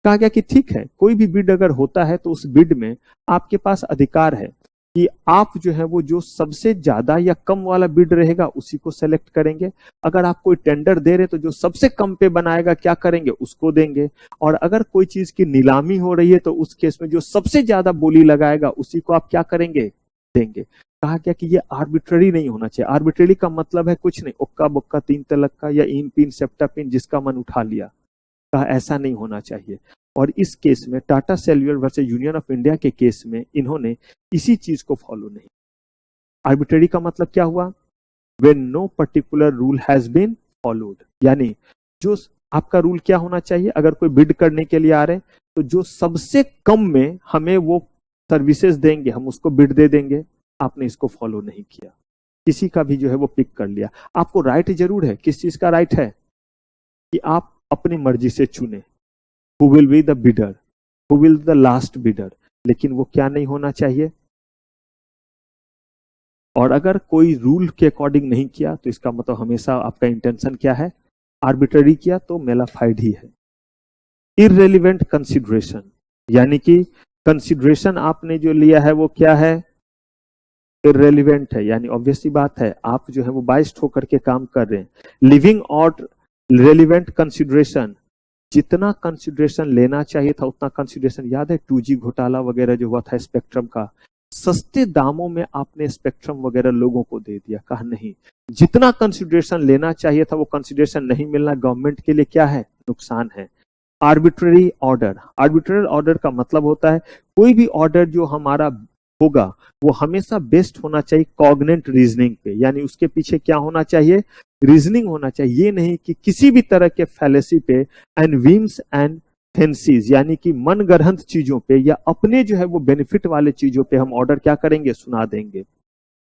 कहा गया कि ठीक है, कोई भी बिड अगर होता है तो उस बिड में आपके पास अधिकार है कि आप जो है वो जो सबसे ज्यादा या कम वाला बिड रहेगा उसी को सेलेक्ट करेंगे। अगर आप कोई टेंडर दे रहे तो जो सबसे कम पे बनाएगा क्या करेंगे? उसको देंगे। और अगर कोई चीज की नीलामी हो रही है तो उस केस में जो सबसे ज्यादा बोली लगाएगा उसी को आप क्या करेंगे? देंगे। कहा गया कि ये आर्बिट्ररी नहीं होना चाहिए। आर्बिट्ररी का मतलब है कुछ नहीं, उक्का बुक्का तीन तलक का या इन पिन सेप्टा पिन जिसका मन उठा लिया। कहा ऐसा नहीं होना चाहिए। और इस केस में Tata cellular versus union of India के केस में इन्होंने इसी चीज को फॉलो नहीं। आर्बिट्ररी का मतलब क्या हुआ? When no particular rule has been followed, यानी जो आपका रूल क्या होना चाहिए? अगर कोई बिड करने के लिए आ रहे हैं तो जो सबसे कम में हमें वो सर्विसेज देंगे हम उसको बिड दे देंगे। आपने इसको फॉलो नहीं किया, किसी का भी जो है वो पिक कर लिया। आपको राइट जरूर है, किस चीज का राइट है? कि आप अपनी मर्जी से चुने who will be the bidder, who will be the last bidder, लेकिन वो क्या नहीं होना चाहिए? और अगर कोई रूल के अकॉर्डिंग नहीं किया तो इसका मतलब हमेशा आपका इंटेंशन क्या है? आर्बिट्ररी किया तो मेलाफाइड ही है। इररेलेवेंट कंसिडरेशन, यानी कि कंसिडरेशन आपने जो लिया है वो क्या है? इररेलेवेंट है, यानी ऑब्वियस सी बात है आप जो है वो बाइस्ड होकर के काम कर रहे हैं। लिविंग और रेलिवेंट कंसिडरेशन, जितना कंसिडरेशन लेना चाहिए था उतना कंसिडरेशन, याद है 2G घोटाला वगैरह जो हुआ था स्पेक्ट्रम का, सस्ते दामों में आपने स्पेक्ट्रम वगैरह लोगों को दे दिया। कहा नहीं, जितना कंसिडरेशन लेना चाहिए था वो कंसिडरेशन नहीं मिलना गवर्नमेंट के लिए क्या है? नुकसान है। आर्बिट्ररी ऑर्डर, आर्बिट्ररी ऑर्डर का मतलब होता है कोई भी ऑर्डर जो हमारा होगा वो हमेशा बेस्ड होना चाहिए कॉग्नेंट रीजनिंग पे, यानी उसके पीछे क्या होना चाहिए? रीजनिंग होना चाहिए। ये नहीं कि किसी भी तरह के फैलेसी पे एंड विम्स एंड फैंसीज, यानी कि मनगढ़ंत चीजों पे या अपने जो है वो बेनिफिट वाले चीजों पे हम ऑर्डर क्या करेंगे? सुना देंगे।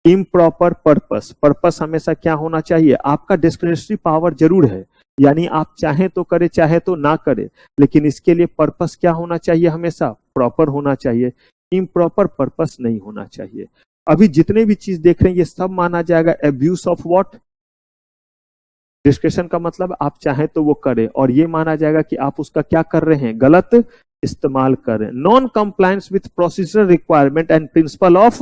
इम्प्रॉपर पर्पस, पर्पस हमेशा क्या होना चाहिए? आपका डिस्क्रिशनरी पावर जरूर है, यानी आप चाहे तो करे चाहे तो ना करे, लेकिन इसके लिए पर्पस क्या होना चाहिए? हमेशा प्रॉपर होना चाहिए। इम्प्रॉपर पर्पस नहीं होना चाहिए। अभी जितने भी चीज देख रहे हैं ये सब माना जाएगा एब्यूज ऑफ व्हाट? डिस्क्रेशन का मतलब आप चाहे तो वो करें, और ये माना जाएगा कि आप उसका क्या कर रहे हैं? गलत इस्तेमाल कर रहे हैं। Non compliance with procedural requirement and principal of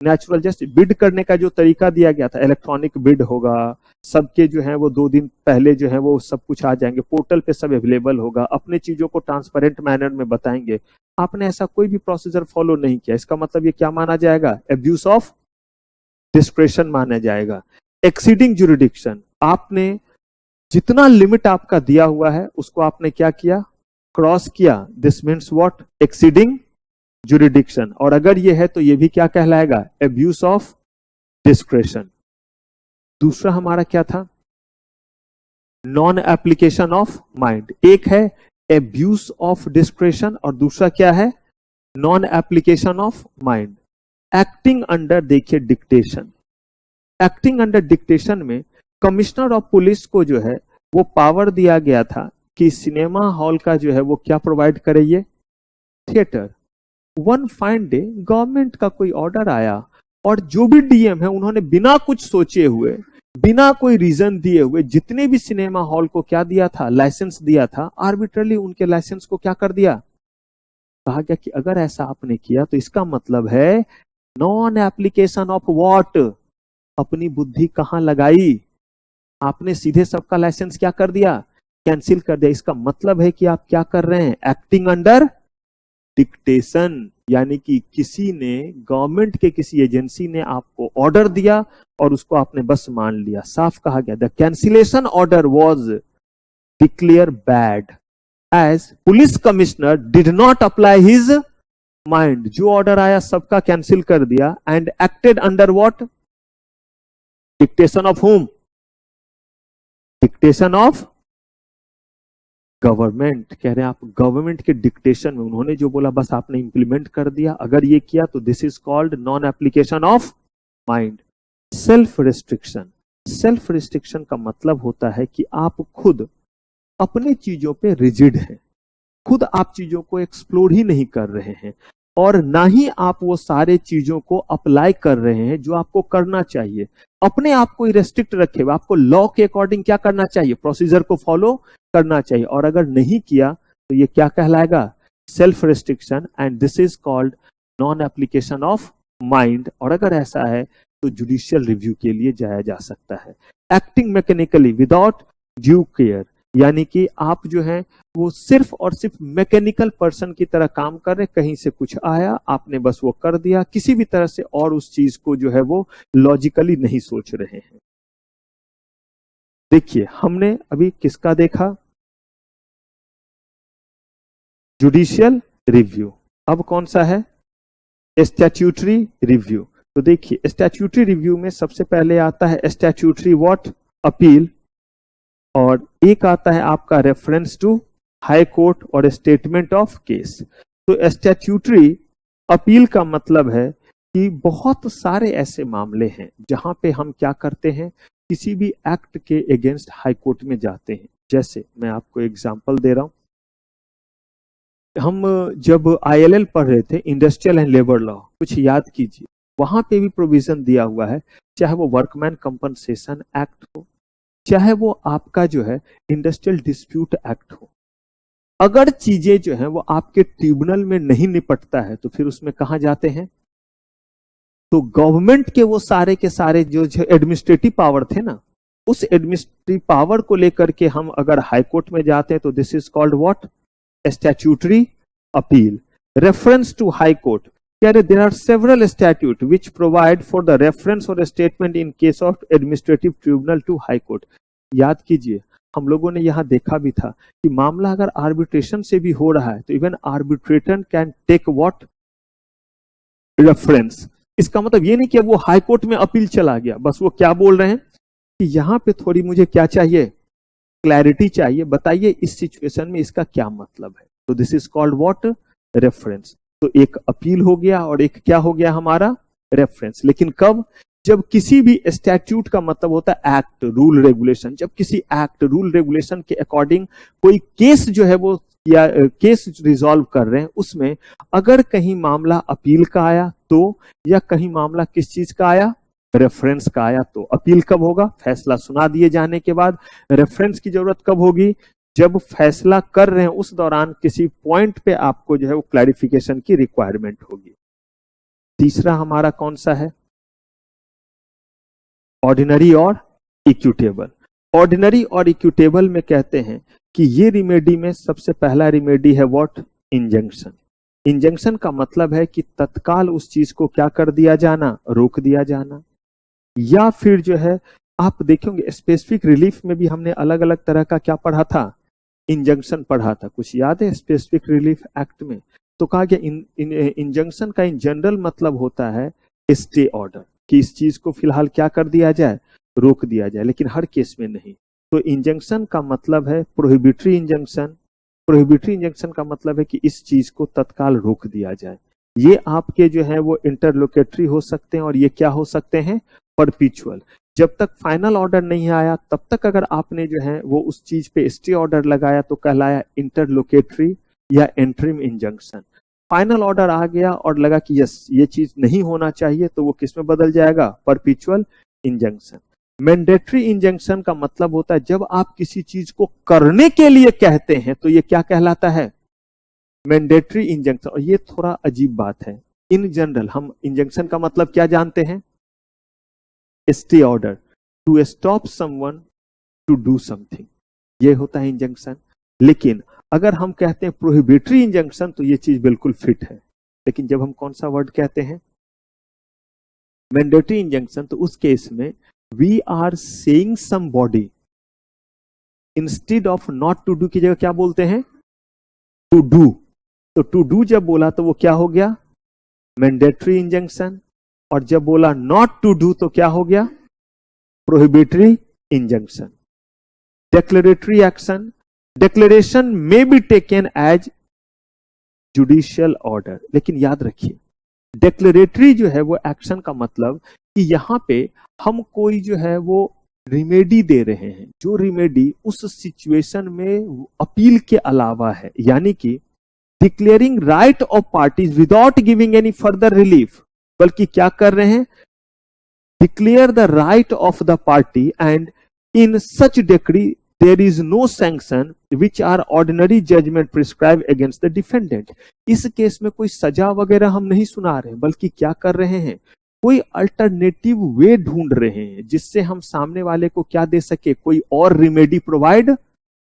natural just bid करने का जो तरीका दिया गया था, इलेक्ट्रॉनिक बिड होगा, सबके जो है वो 2 दिन पहले जो है वो सब कुछ आ जाएंगे, पोर्टल पे सब अवेलेबल होगा, अपने चीजों को ट्रांसपेरेंट मैनर में बताएंगे। आपने ऐसा कोई भी प्रोसीजर फॉलो नहीं किया, इसका मतलब ये क्या माना जाएगा? एब्यूज ऑफ डिस्क्रेशन माना जाएगा। एक्सीडिंग जुरिडिक्शन, आपने जितना लिमिट आपका दिया हुआ है उसको आपने क्या किया? क्रॉस किया। This means what? Exceeding jurisdiction. और अगर ये है तो ये भी क्या कहलाएगा? Abuse of discretion. दूसरा हमारा क्या था? Non application of mind. एक है एब्यूज ऑफ डिस्क्रेशन और दूसरा क्या है? Non application of mind. Acting under, देखिए, डिक्टेशन। एक्टिंग अंडर डिक्टेशन में कमिश्नर ऑफ पुलिस को जो है वो पावर दिया गया था कि सिनेमा हॉल का जो है वो क्या प्रोवाइड करे? ये theatre. One fine day government का कोई ऑर्डर आया और जो भी डीएम है उन्होंने बिना कुछ सोचे हुए, बिना कोई रीजन दिए हुए जितने भी सिनेमा हॉल को क्या दिया था? लाइसेंस दिया था। आर्बिट्रली उनके लाइसेंस को क्या कर दिया? कहा गया कि अगर ऐसा आपने किया तो इसका मतलब है नॉन एप्लीकेशन ऑफ व्हाट? अपनी बुद्धि कहां लगाई? आपने सीधे सबका लाइसेंस क्या कर दिया? कैंसिल कर दिया। इसका मतलब है कि आप क्या कर रहे हैं? एक्टिंग अंडर डिक्टेशन, यानी कि किसी ने, गवर्नमेंट के किसी एजेंसी ने आपको ऑर्डर दिया और उसको आपने बस मान लिया। साफ कहा गया, the cancellation order was declare bad as police commissioner did not apply his mind. जो ऑर्डर आया सबका कैंसिल कर दिया and acted under what? Dictation of whom? Dictation of government. कह रहे हैं आप गवर्नमेंट के डिक्टेशन में उन्होंने जो बोला बस आपने इंप्लीमेंट कर दिया। अगर ये किया तो this is called non application of mind. Self restriction. Self restriction का मतलब होता है कि आप खुद अपने चीजों पे रिजिड हैं, खुद आप चीजों को एक्सप्लोर ही नहीं कर रहे हैं और ना ही आप वो सारे चीजों को अप्लाई कर रहे हैं जो आपको करना चाहिए। अपने आप को रेस्ट्रिक्ट रखे हुए, आपको लॉ के अकॉर्डिंग क्या करना चाहिए? प्रोसीजर को फॉलो करना चाहिए। और अगर नहीं किया तो ये क्या कहलाएगा? Self restriction. And this is called non application of mind. और अगर ऐसा है तो जुडिशियल रिव्यू के लिए जाया जा सकता है। Acting mechanically without due care, यानी कि आप जो है वो सिर्फ और सिर्फ मैकेनिकल पर्सन की तरह काम कर रहे, कहीं से कुछ आया आपने बस वो कर दिया, किसी भी तरह से और उस चीज को जो है वो लॉजिकली नहीं सोच रहे हैं। देखिए, हमने अभी किसका देखा? Judicial review. अब कौन सा है? Statutory review. तो देखिए, स्टैट्यूटरी रिव्यू में सबसे पहले आता है स्टैट्यूटरी व्हाट? अपील। और एक आता है आपका रेफरेंस टू हाई कोर्ट और स्टेटमेंट ऑफ केस। तो स्टैट्यूटरी अपील का मतलब है कि बहुत सारे ऐसे मामले हैं जहां पे हम क्या करते हैं, किसी भी एक्ट के अगेंस्ट हाई कोर्ट में जाते हैं। जैसे मैं आपको एग्जांपल दे रहा हूं, हम जब ILL पढ़ रहे थे, इंडस्ट्रियल एंड लेबर लॉ, कुछ याद कीजिए, वहां पे भी प्रोविजन दिया हुआ है, चाहे वो वर्कमैन कंपनसेशन एक्ट हो, चाहे वो आपका जो है इंडस्ट्रियल डिस्प्यूट एक्ट हो। अगर चीजें जो है वो आपके ट्रिब्यूनल में नहीं निपटता है तो फिर उसमें कहां जाते हैं? तो गवर्नमेंट के वो सारे के सारे जो एडमिनिस्ट्रेटिव पावर थे ना, उस एडमिनिस्ट्रेटिव पावर को लेकर के हम अगर हाई कोर्ट में जाते हैं तो this is called what? Statutory appeal. Reference to high court, there are several statutes which provide for the reference or statement in case of administrative tribunal to high court। याद कीजिए, हम लोगों ने यहां देखा भी था कि मामला अगर आर्बिट्रेशन से भी हो रहा है तो even arbitrator can take what? Reference. इसका मतलब ये नहीं कि वो हाई कोर्ट में अपील चला गया, बस वो क्या बोल रहे हैं कि यहां पे थोड़ी मुझे क्या चाहिए? क्लैरिटी चाहिए, बताइए इस सिचुएशन में इसका क्या मतलब है। तो this is called what? Reference. तो एक अपील हो गया और एक क्या हो गया हमारा? रेफरेंस। लेकिन कब? जब किसी भी स्टैट्यूट का मतलब होता है एक्ट, रूल, रेगुलेशन। जब किसी एक्ट, रूल, रेगुलेशन के अकॉर्डिंग कोई केस जो है वो या केस रिजॉल्व कर रहे हैं, उसमें अगर कहीं मामला अपील का आया तो, या कहीं मामला किस चीज का आया? रेफरेंस का आया तो। अपील कब होगा? फैसला सुना दिए जाने के बाद। रेफरेंस की जरूरत कब होगी? जब फैसला कर रहे हैं उस दौरान किसी पॉइंट पे आपको जो है वो क्लैरिफिकेशन की रिक्वायरमेंट होगी। तीसरा हमारा कौन सा है? ऑर्डिनरी और इक्विटेबल। ऑर्डिनरी और इक्विटेबल में कहते हैं कि ये रिमेडी में सबसे पहला रिमेडी है व्हाट? इंजंक्शन। इंजंक्शन का मतलब है कि तत्काल उस चीज को क्या कर दिया जाना? रोक दिया जाना। या फिर जो है आप देखेंगे स्पेसिफिक रिलीफ में भी हमने अलग अलग तरह का क्या पढ़ा था? इंजंक्शन पढ़ा था। कुछ याद है स्पेसिफिक रिलीफ एक्ट में? तो कहा गया इंजंक्शन का इन जनरल मतलब होता है स्टे ऑर्डर, कि इस चीज को फिलहाल क्या कर दिया जाए? रोक दिया जाए, लेकिन हर केस में नहीं। तो इंजंक्शन का मतलब है प्रोहिबिटरी इंजंक्शन। प्रोहिबिटरी इंजंक्शन का मतलब है कि इस चीज को तत्काल रोक दिया जाए। ये आपके जो है वो इंटरलोकेटरी हो सकते हैं और ये क्या हो सकते हैं? परपिचुअल। जब तक फाइनल ऑर्डर नहीं आया तब तक अगर आपने जो है वो उस चीज पे स्टे ऑर्डर लगाया तो कहलाया इंटरलोकेटरी या इंटरिम इंजंक्शन। फाइनल ऑर्डर आ गया और लगा कि यस ये चीज नहीं होना चाहिए, तो वो किस में बदल जाएगा? Perpetual injunction. मैंडेटरी इंजंक्शन का मतलब होता है जब आप किसी चीज को करने के लिए कहते हैं तो ये क्या कहलाता है? Mandatory injunction. और ये थोड़ा अजीब बात है। इन जनरल हम इंजंक्शन का मतलब क्या जानते हैं? Stay order, to stop someone to do something, ये होता है इंजंक्शन। लेकिन अगर हम कहते हैं प्रोहिबिटरी इंजंक्शन तो ये चीज बिल्कुल फिट है। लेकिन जब हम कौन सा वर्ड कहते हैं? मैंडेटरी इंजंक्शन, तो उस केस में we are saying somebody instead of not to do की जगह क्या बोलते हैं? To do. तो टू डू जब बोला तो वो क्या हो गया? Mandatory injunction. और जब बोला नॉट टू डू तो क्या हो गया? Prohibitory injunction. Declaratory action, declaration may be taken as judicial order। लेकिन याद रखिए डेक्लेरेटरी जो है वो एक्शन का मतलब कि यहां पे हम कोई जो है वो रिमेडी दे रहे हैं, जो रिमेडी उस सिचुएशन में अपील के अलावा है, यानी कि declaring right of parties without giving any further relief. बल्कि क्या कर रहे हैं? Declare the right of the party and in such decree there is no sanction which are ordinary judgment prescribed against the defendant। इस केस में कोई सजा वगैरह हम नहीं सुना रहे, बल्कि क्या कर रहे हैं? कोई अल्टरनेटिव वे ढूंढ रहे हैं जिससे हम सामने वाले को क्या दे सके? कोई और रिमेडी प्रोवाइड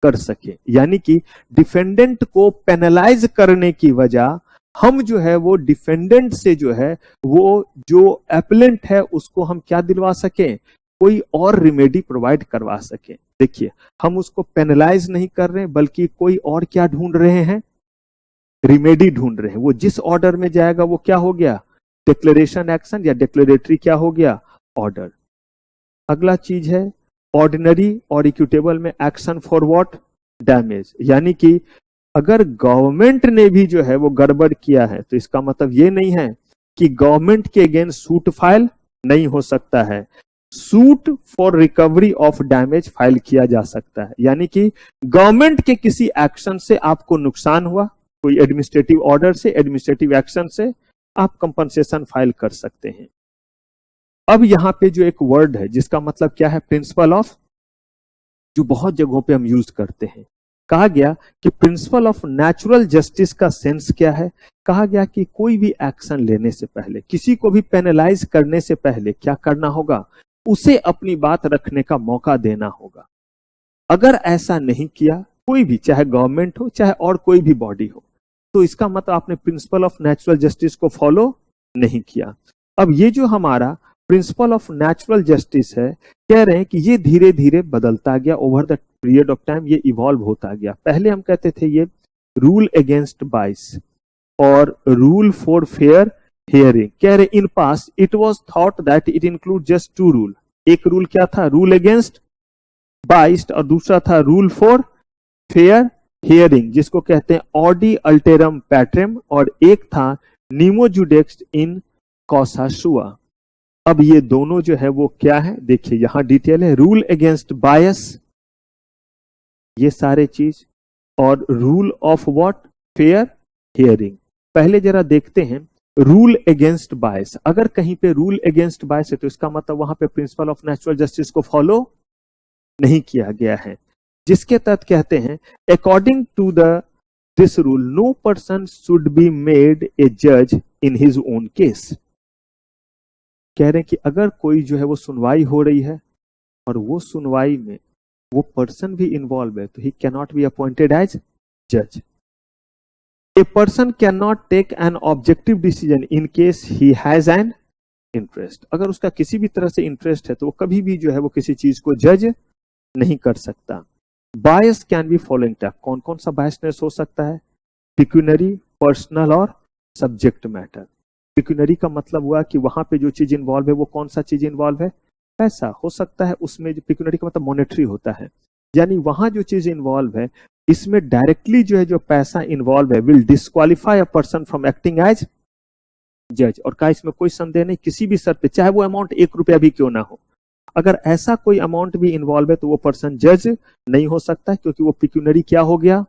कर सके। यानी कि डिफेंडेंट को पेनलाइज करने की वजह हम जो है वो डिफेंडेंट से जो है वो जो एपेलेंट है उसको हम क्या दिलवा सके? कोई और रिमेडी प्रोवाइड करवा सके। देखिए हम उसको पेनलाइज नहीं कर रहे हैं, बल्कि कोई और क्या ढूंढ रहे हैं? रिमेडी ढूंढ रहे हैं। वो जिस ऑर्डर में जाएगा वो क्या हो गया? डिक्लेरेशन एक्शन या डिक्लेरेटरी क्या हो गया? ऑर्डर। अगला चीज है ऑर्डिनरी और इक्विटेबल में एक्शन फॉर व्हाट? डैमेज। यानी कि अगर गवर्नमेंट ने भी जो है वो गड़बड़ किया है तो इसका मतलब ये नहीं है कि गवर्नमेंट के अगेंस्ट सूट फाइल नहीं हो सकता है। Suit for recovery of damage file किया जा सकता है। यानी कि गवर्नमेंट के किसी एक्शन से आपको नुकसान हुआ, कोई एडमिनिस्ट्रेटिव ऑर्डर से, एडमिनिस्ट्रेटिव एक्शन से, आप कंपनसेशन फाइल कर सकते हैं। अब यहां पे जो एक वर्ड है जिसका मतलब क्या है? प्रिंसिपल ऑफ, जो बहुत जगहों पे हम यूज करते हैं। कहा गया कि प्रिंसिपल ऑफ नेचुरल जस्टिस का सेंस क्या है? कहा गया कि कोई भी एक्शन लेने से पहले, किसी को भी पेनलाइज करने से पहले क्या करना होगा? उसे अपनी बात रखने का मौका देना होगा। अगर ऐसा नहीं किया कोई भी, चाहे गवर्नमेंट हो चाहे और कोई भी बॉडी हो, तो इसका मतलब आपने प्रिंसिपल ऑफ नेचुरल जस्टिस को फॉलो नहीं किया। अब ये जो हमारा प्रिंसिपल ऑफ नेचुरल जस्टिस है, कह रहे हैं कि ये धीरे धीरे बदलता गया over the period of time, ये इवॉल्व होता गया। पहले हम कहते थे ये रूल अगेंस्ट बाइस और रूल फॉर फेयर हियरिंग। कह रहे in pass it was thought that it include just two rule. एक रूल क्या था? रूल अगेंस्ट बाइस्ड, और दूसरा था रूल फॉर फेयर हियरिंग, जिसको कहते हैं ऑडी अल्टेरम पैट्रम, और एक था नीमो जुडेक्स इन कॉसा सुआ। अब ये दोनों जो है वो क्या है? देखिए यहां डिटेल है। रूल अगेंस्ट बायस, ये सारे चीज, और rule of what? Fair hearing. पहले जरा देखते हैं रूल अगेंस्ट बायस। अगर कहीं पे रूल अगेंस्ट बायस है तो इसका मतलब वहां पे प्रिंसिपल ऑफ नेचुरल जस्टिस को फॉलो नहीं किया गया है, जिसके तहत कहते हैं according to this rule no person should be made a जज इन हिज ओन केस। कह रहे हैं कि अगर कोई जो है वो सुनवाई हो रही है और वो सुनवाई में वो पर्सन भी इन्वॉल्व है तो he can not be appointed as जज। A person can not take an objective decision in case he has an interest. अगर उसका किसी भी तरह से इंटरेस्ट है तो वो कभी भी जो है वो किसी चीज को जज नहीं कर सकता। बायस कैन बी फॉलोइंग टाइप। कौन कौन सा बायसनेस हो सकता है? पिक्यूनरी, पर्सनल और सब्जेक्ट मैटर। पिक्यूनरी का मतलब हुआ कि वहां पे जो चीज इन्वॉल्व है वो कौन सा चीज इन्वॉल्व है? पैसा हो सकता है उसमें। जो पिक्यूनरी का मतलब मॉनेटरी होता है, यानी वहां जो चीज इन्वॉल्व है इसमें डायरेक्टली जो है जो पैसा इन्वॉल्व है will disqualify a person from acting as जज। और का इसमें कोई संदेह नहीं, किसी भी शर्त पे, चाहे वो अमाउंट 1 रुपया भी क्यों ना हो, अगर ऐसा कोई अमाउंट भी इन्वॉल्व है तो वो पर्सन जज नहीं हो सकता, क्योंकि वो पिक्यूनरी क्या हो गया?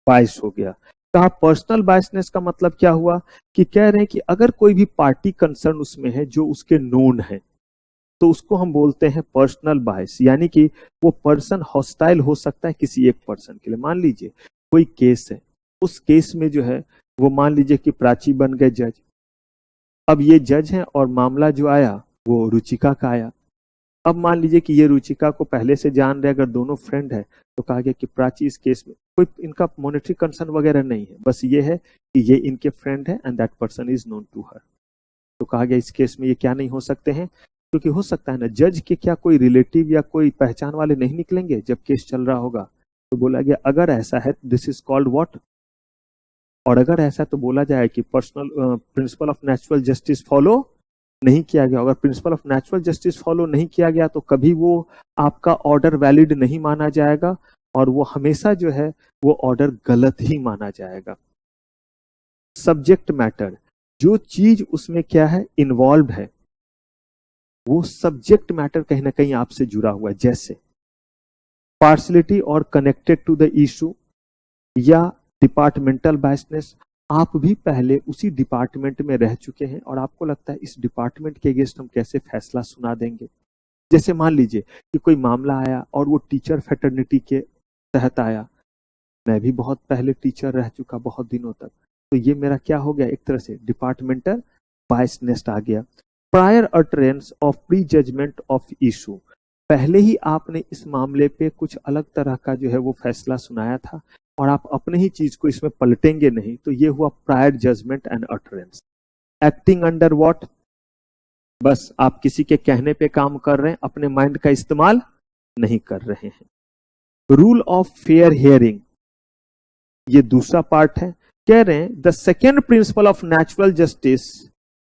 बायस हो गया। कहा पर्सनल बायसनेस का मतलब क्या हुआ कि कह रहे हैं कि अगर कोई भी पार्टी कंसर्न उसमें है जो उसके नोन है तो उसको हम बोलते हैं पर्सनल बायस, यानी कि वो पर्सन हॉस्टाइल हो सकता है किसी एक पर्सन के लिए। मान लीजिए कोई केस है, उस केस में जो है वो मान लीजिए कि प्राची बन गए जज। अब ये जज हैं और मामला जो आया वो रुचिका का आया। अब मान लीजिए कि ये रुचिका को पहले से जान रहे, अगर दोनों फ्रेंड है तो कहा गया कि प्राची इस केस में कोई इनका मॉनेटरी कंसर्न वगैरह नहीं है, बस ये है कि ये इनके फ्रेंड है and that person is known to her. तो कहा गया इस केस में ये क्या नहीं हो सकते हैं, क्योंकि हो सकता है ना जज के क्या कोई रिलेटिव या कोई पहचान वाले नहीं निकलेंगे जब केस चल रहा होगा। तो बोला गया अगर ऐसा है दिस इज कॉल्ड व्हाट, और अगर ऐसा तो बोला जाए कि personal principal of natural justice follow नहीं किया गया। अगर principal of natural justice follow नहीं किया गया तो कभी वो आपका ऑर्डर वैलिड नहीं माना जाएगा और वो हमेशा जो है वो ऑर्डर गलत ही माना जाएगा। सब्जेक्ट मैटर, जो चीज उसमें क्या है इन्वॉल्व है वो सब्जेक्ट मैटर कहीं ना कहीं आपसे जुड़ा हुआ है, जैसे पार्शलिटी और कनेक्टेड टू द इशू या डिपार्टमेंटल बायसनेस। आप भी पहले उसी डिपार्टमेंट में रह चुके हैं और आपको लगता है इस डिपार्टमेंट के अगेंस्ट हम कैसे फैसला सुना देंगे। जैसे मान लीजिए कि कोई मामला आया और वो टीचर फ्रेटर्निटी के तहत आया। मैं भी बहुत पहले टीचर रह चुका बहुत दिनों तक, तो ये मेरा क्या हो गया, एक तरह से डिपार्टमेंटल बायसनेस आ गया। Prior utterance of pre judgement of issue, पहले ही आपने इस मामले पे कुछ अलग तरह का जो है वो फैसला सुनाया था और आप अपने ही चीज को इसमें पलटेंगे नहीं, तो ये हुआ prior judgement and utterance. Acting under what, बस आप किसी के कहने पे काम कर रहे हैं, अपने माइंड का इस्तेमाल नहीं कर रहे हैं। रूल ऑफ फेयर हियरिंग, ये दूसरा पार्ट है। कह रहे हैं the second principle of natural justice,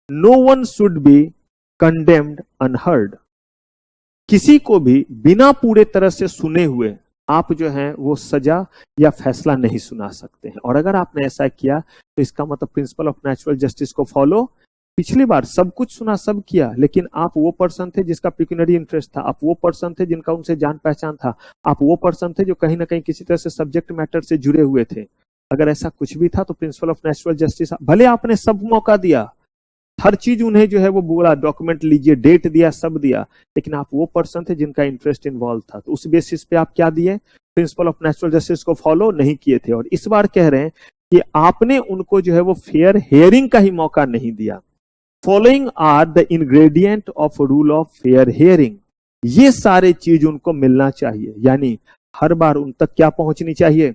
no one should be condemned unheard. किसी को भी बिना पूरे तरह से सुने हुए आप जो है वो सजा या फैसला नहीं सुना सकते हैं। और अगर आपने ऐसा किया तो इसका मतलब प्रिंसिपल ऑफ नेचुरल जस्टिस को फॉलो, पिछली बार सब कुछ सुना सब किया, लेकिन आप वो पर्सन थे जिसका पिक्यूनरी इंटरेस्ट था, आप वो पर्सन थे जिनका उनसे जान पहचान था, आप वो पर्सन थे जो कहीं ना कहीं किसी तरह से सब्जेक्ट मैटर से जुड़े हुए थे। अगर ऐसा कुछ भी था तो प्रिंसिपल ऑफ नेचुरल जस्टिस, भले आपने सब मौका दिया, हर चीज उन्हें जो है वो बोला, डॉक्यूमेंट लीजिए, डेट दिया, सब दिया, लेकिन आप वो पर्सन थे जिनका इंटरेस्ट इन्वॉल्व था, तो उस बेसिस पे आप क्या दिए, प्रिंसिपल ऑफ नेचुरल जस्टिस को फॉलो नहीं किए थे। और इस बार कह रहे हैं कि आपने उनको जो है वो फेयर हियरिंग का ही मौका नहीं दिया। Following are the ingredient of rule of fair hearing, ये सारे चीज उनको मिलना चाहिए, यानी हर बार उन तक क्या पहुंचनी चाहिए,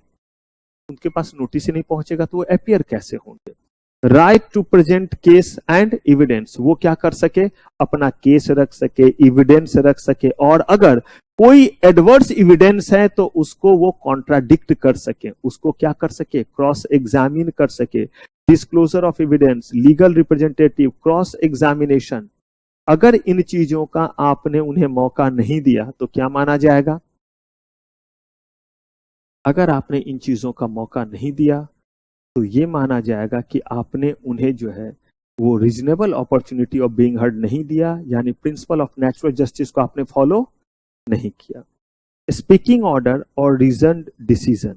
उनके पास नोटिस ही नहीं पहुंचेगा तो वो अपीयर कैसे होंगे। Right to present case and evidence, वो क्या कर सके, अपना केस रख सके, एविडेंस रख सके, और अगर कोई एडवर्स एविडेंस है तो उसको वो कॉन्ट्राडिक्ट कर सके, उसको क्या कर सके, क्रॉस एग्जामिन कर सके। Disclosure of evidence, legal representative, cross examination, अगर इन चीजों का आपने उन्हें मौका नहीं दिया तो क्या माना जाएगा, अगर आपने इन चीजों का मौका नहीं दिया तो ये माना जाएगा कि आपने उन्हें जो है वो reasonable opportunity of being heard नहीं दिया, यानी प्रिंसिपल ऑफ नेचुरल जस्टिस को आपने फॉलो नहीं किया। स्पीकिंग ऑर्डर और रीजन डिसीजन,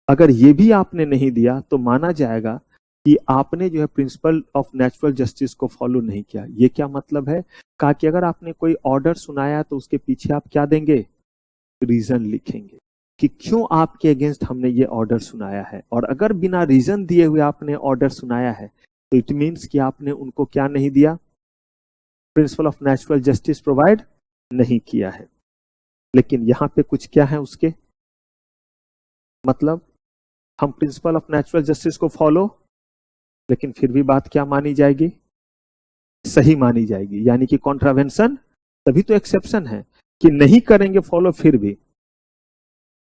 अगर ये भी आपने नहीं दिया तो माना जाएगा कि आपने जो है प्रिंसिपल ऑफ नेचुरल जस्टिस को फॉलो नहीं किया। ये क्या मतलब है, कहा कि अगर आपने कोई ऑर्डर सुनाया तो उसके पीछे आप क्या देंगे, रीजन लिखेंगे कि क्यों आपके अगेंस्ट हमने ये ऑर्डर सुनाया है। और अगर बिना रीजन दिए हुए आपने ऑर्डर सुनाया है तो इट मीन्स कि आपने उनको क्या नहीं दिया, principal of natural justice provide नहीं किया है। लेकिन यहां पे कुछ क्या है उसके, मतलब हम प्रिंसिपल ऑफ नेचुरल जस्टिस को फॉलो, लेकिन फिर भी बात क्या मानी जाएगी, सही मानी जाएगी, यानी कि कॉन्ट्रावेंशन। तभी तो एक्सेप्शन है कि नहीं करेंगे फॉलो फिर भी।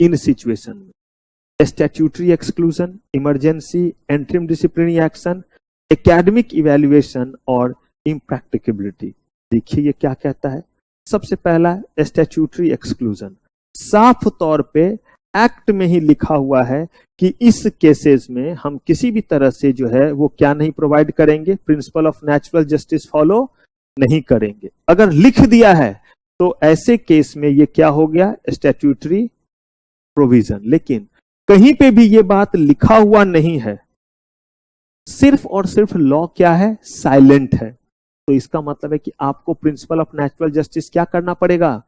इन सिचुएशन में statutory exclusion, emergency, interim disciplinary action, academic evaluation और इम्प्रैक्टिकेबिलिटी। देखिए ये क्या कहता है। सबसे पहला स्टैट्यूटरी एक्सक्लूजन, साफ तौर पे एक्ट में ही लिखा हुआ है कि इस केसेस में हम किसी भी तरह से जो है वो क्या नहीं प्रोवाइड करेंगे, principal of natural justice follow नहीं करेंगे। अगर लिख दिया है तो ऐसे केस में ये क्या हो गया, स्टैट्यूटरी प्रोविजन। लेकिन कहीं पे भी ये बात लिखा हुआ नहीं है, सिर्फ और सिर्फ लॉ क्या है, साइलेंट है। तो इसका मतलब है कि आपको प्रिंसिपल ऑफ नेचुरल जस्टिस क्या करना पड़ेगा,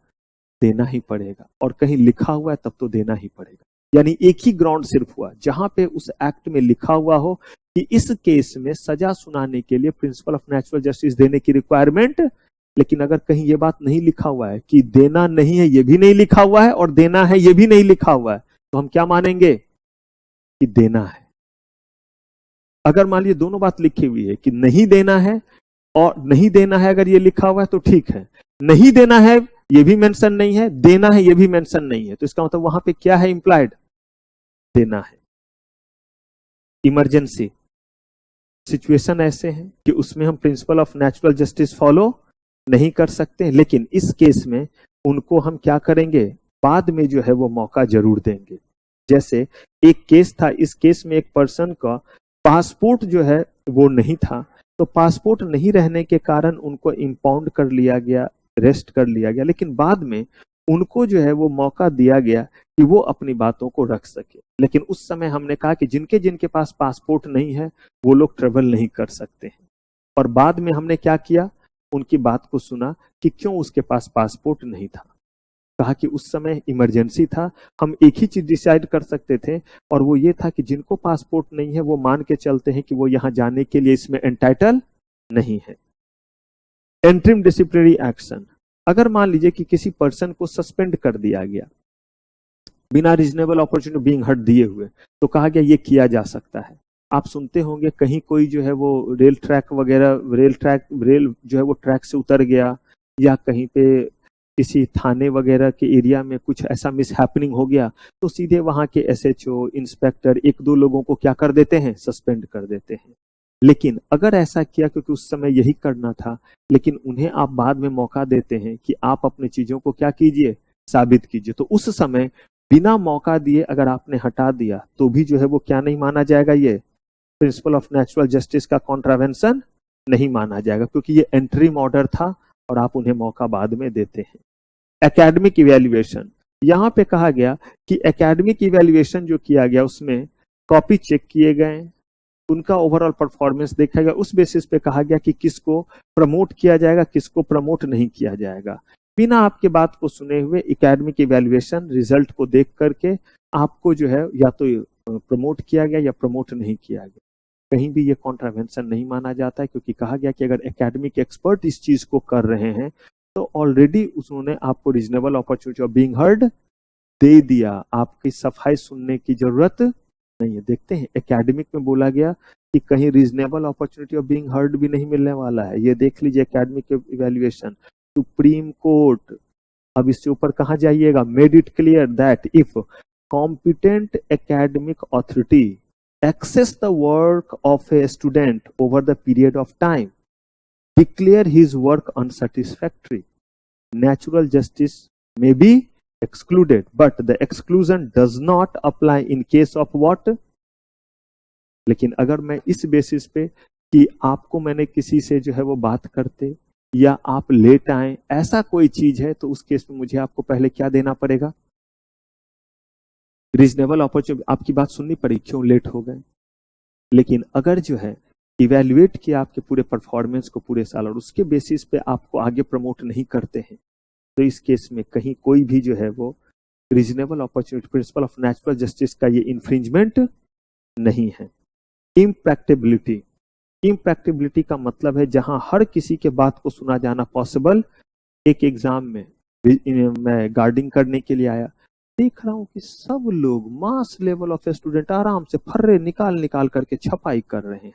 देना ही पड़ेगा। और कहीं लिखा हुआ है तब तो देना ही पड़ेगा। यानी एक ही ग्राउंड सिर्फ हुआ जहां पे उस एक्ट में लिखा हुआ हो कि इस केस में सजा सुनाने के लिए प्रिंसिपल ऑफ नेचुरल जस्टिस देने की रिक्वायरमेंट। लेकिन अगर कहीं ये बात नहीं लिखा हुआ है कि देना नहीं है, ये भी नहीं लिखा हुआ है, और देना है ये भी नहीं लिखा हुआ है, तो हम क्या मानेंगे कि देना है। अगर मान लीजिए दोनों बात लिखी हुई है कि नहीं देना है और नहीं देना है, अगर ये लिखा हुआ है तो ठीक है, नहीं देना है ये भी मेंशन नहीं है, देना है ये भी मेंशन नहीं है, तो इसका मतलब वहां पे क्या है इंप्लाइड, देना है। इमरजेंसी सिचुएशन ऐसे हैं कि उसमें हम principal of natural justice follow नहीं कर सकते, लेकिन इस केस में उनको हम क्या करेंगे, बाद में जो है वो मौका जरूर देंगे। जैसे एक केस था, इस केस में एक पर्सन का पासपोर्ट जो है वो नहीं था, तो पासपोर्ट नहीं रहने के कारण उनको इंपाउंड कर लिया गया, अरेस्ट कर लिया गया, लेकिन बाद में उनको जो है वो मौका दिया गया कि वो अपनी बातों को रख सके। लेकिन उस समय हमने कहा कि जिनके जिनके पास पासपोर्ट नहीं है वो लोग ट्रेवल नहीं कर सकते हैं। और बाद में हमने क्या किया, उनकी बात को सुना कि क्यों उसके पास पासपोर्ट नहीं था। कहा कि उस समय इमरजेंसी था, हम एक ही चीज डिसाइड कर सकते थे, और वो ये था कि जिनको पासपोर्ट नहीं है वो मान के चलते हैं कि वो यहां जाने के लिए इसमें एंटाइटल नहीं है। इंटरिम डिसिप्लिनरी एक्शन, अगर मान लीजिए कि किसी पर्सन को सस्पेंड कर दिया गया बिना रीजनेबल अपॉर्चुनिटी बीइंग हर्ड दिए हुए, तो कहा गया ये किया जा सकता है। आप सुनते होंगे कहीं कोई जो है वो रेल ट्रैक वगैरह, रेल जो है वो ट्रैक से उतर गया, या कहीं पे किसी थाने वगैरह के एरिया में कुछ ऐसा मिस हैपनिंग हो गया, तो सीधे वहां के एसएचओ, इंस्पेक्टर एक दो लोगों को क्या कर देते हैं, सस्पेंड कर देते हैं। लेकिन अगर ऐसा किया, क्योंकि उस समय यही करना था, लेकिन उन्हें आप बाद में मौका देते हैं कि आप अपनी चीजों को क्या कीजिए, साबित कीजिए, तो उस समय बिना मौका दिए अगर आपने हटा दिया तो भी जो है वो क्या नहीं माना जाएगा, ये प्रिंसिपल ऑफ नेचुरल जस्टिस का कॉन्ट्रावेंशन नहीं माना जाएगा, क्योंकि ये एंट्रीम ऑर्डर था और आप उन्हें मौका बाद में देते हैं। एकेडमिक इवैल्यूएशन, यहां पे कहा गया कि एकेडमिक इवैल्यूएशन जो किया गया उसमें कॉपी चेक किए गए, उनका ओवरऑल परफॉर्मेंस देखा गया, उस बेसिस पे कहा गया कि किसको प्रमोट किया जाएगा, किसको प्रमोट नहीं किया जाएगा। बिना आपके बात को सुने हुए एकेडमिक इवैल्यूएशन रिजल्ट को देख करके आपको जो है या तो प्रमोट किया गया या प्रमोट नहीं किया गया, कहीं भी ये कॉन्ट्रावेंशन नहीं माना जाता है, क्योंकि कहा गया कि अगर एकेडमिक एक्सपर्ट इस चीज को कर रहे हैं तो ऑलरेडी उन्होंने आपको reasonable opportunity of being heard they दिया, आपकी सफाई सुनने की जरूरत नहीं है। देखते हैं एकेडमिक में बोला गया कि कहीं reasonable opportunity of being heard भी नहीं मिलने वाला है। ये देख लीजिए एकेडमिक इवैल्यूएशन, सुप्रीम कोर्ट, अब इससे ऊपर कहां जाइएगा, made it clear that if competent academic authority access the work of a student over the period of time, declare his work unsatisfactory, natural justice may be excluded, but the exclusion does not apply in case of what। लेकिन अगर मैं इस बेसिस पे कि आपको मैंने किसी से जो है वो बात करते या आप लेट आए, ऐसा कोई चीज है, तो उस केस में मुझे आपको पहले क्या देना पड़ेगा, रीजनेबल अपॉर्चुनिटी, आपकी बात सुननी पड़ी, क्यों लेट हो गए। लेकिन अगर जो है इवैल्यूएट किया आपके पूरे परफॉर्मेंस को पूरे साल और उसके बेसिस पे आपको आगे प्रमोट नहीं करते हैं, तो इस केस में कहीं कोई भी जो है वो reasonable opportunity principal of natural justice का ये इन्फ्रिंजमेंट नहीं है। इम्प्रैक्टिबिलिटी, इम्प्रैक्टिबिलिटी का मतलब है जहां हर किसी के बात को सुना जाना पॉसिबल। एक एग्जाम में मैं गार्डिंग करने के लिए आया, देख रहा हूं कि सब लोग मास लेवल ऑफ स्टूडेंट आराम से फर्रे निकाल निकाल करके छपाई कर रहे हैं।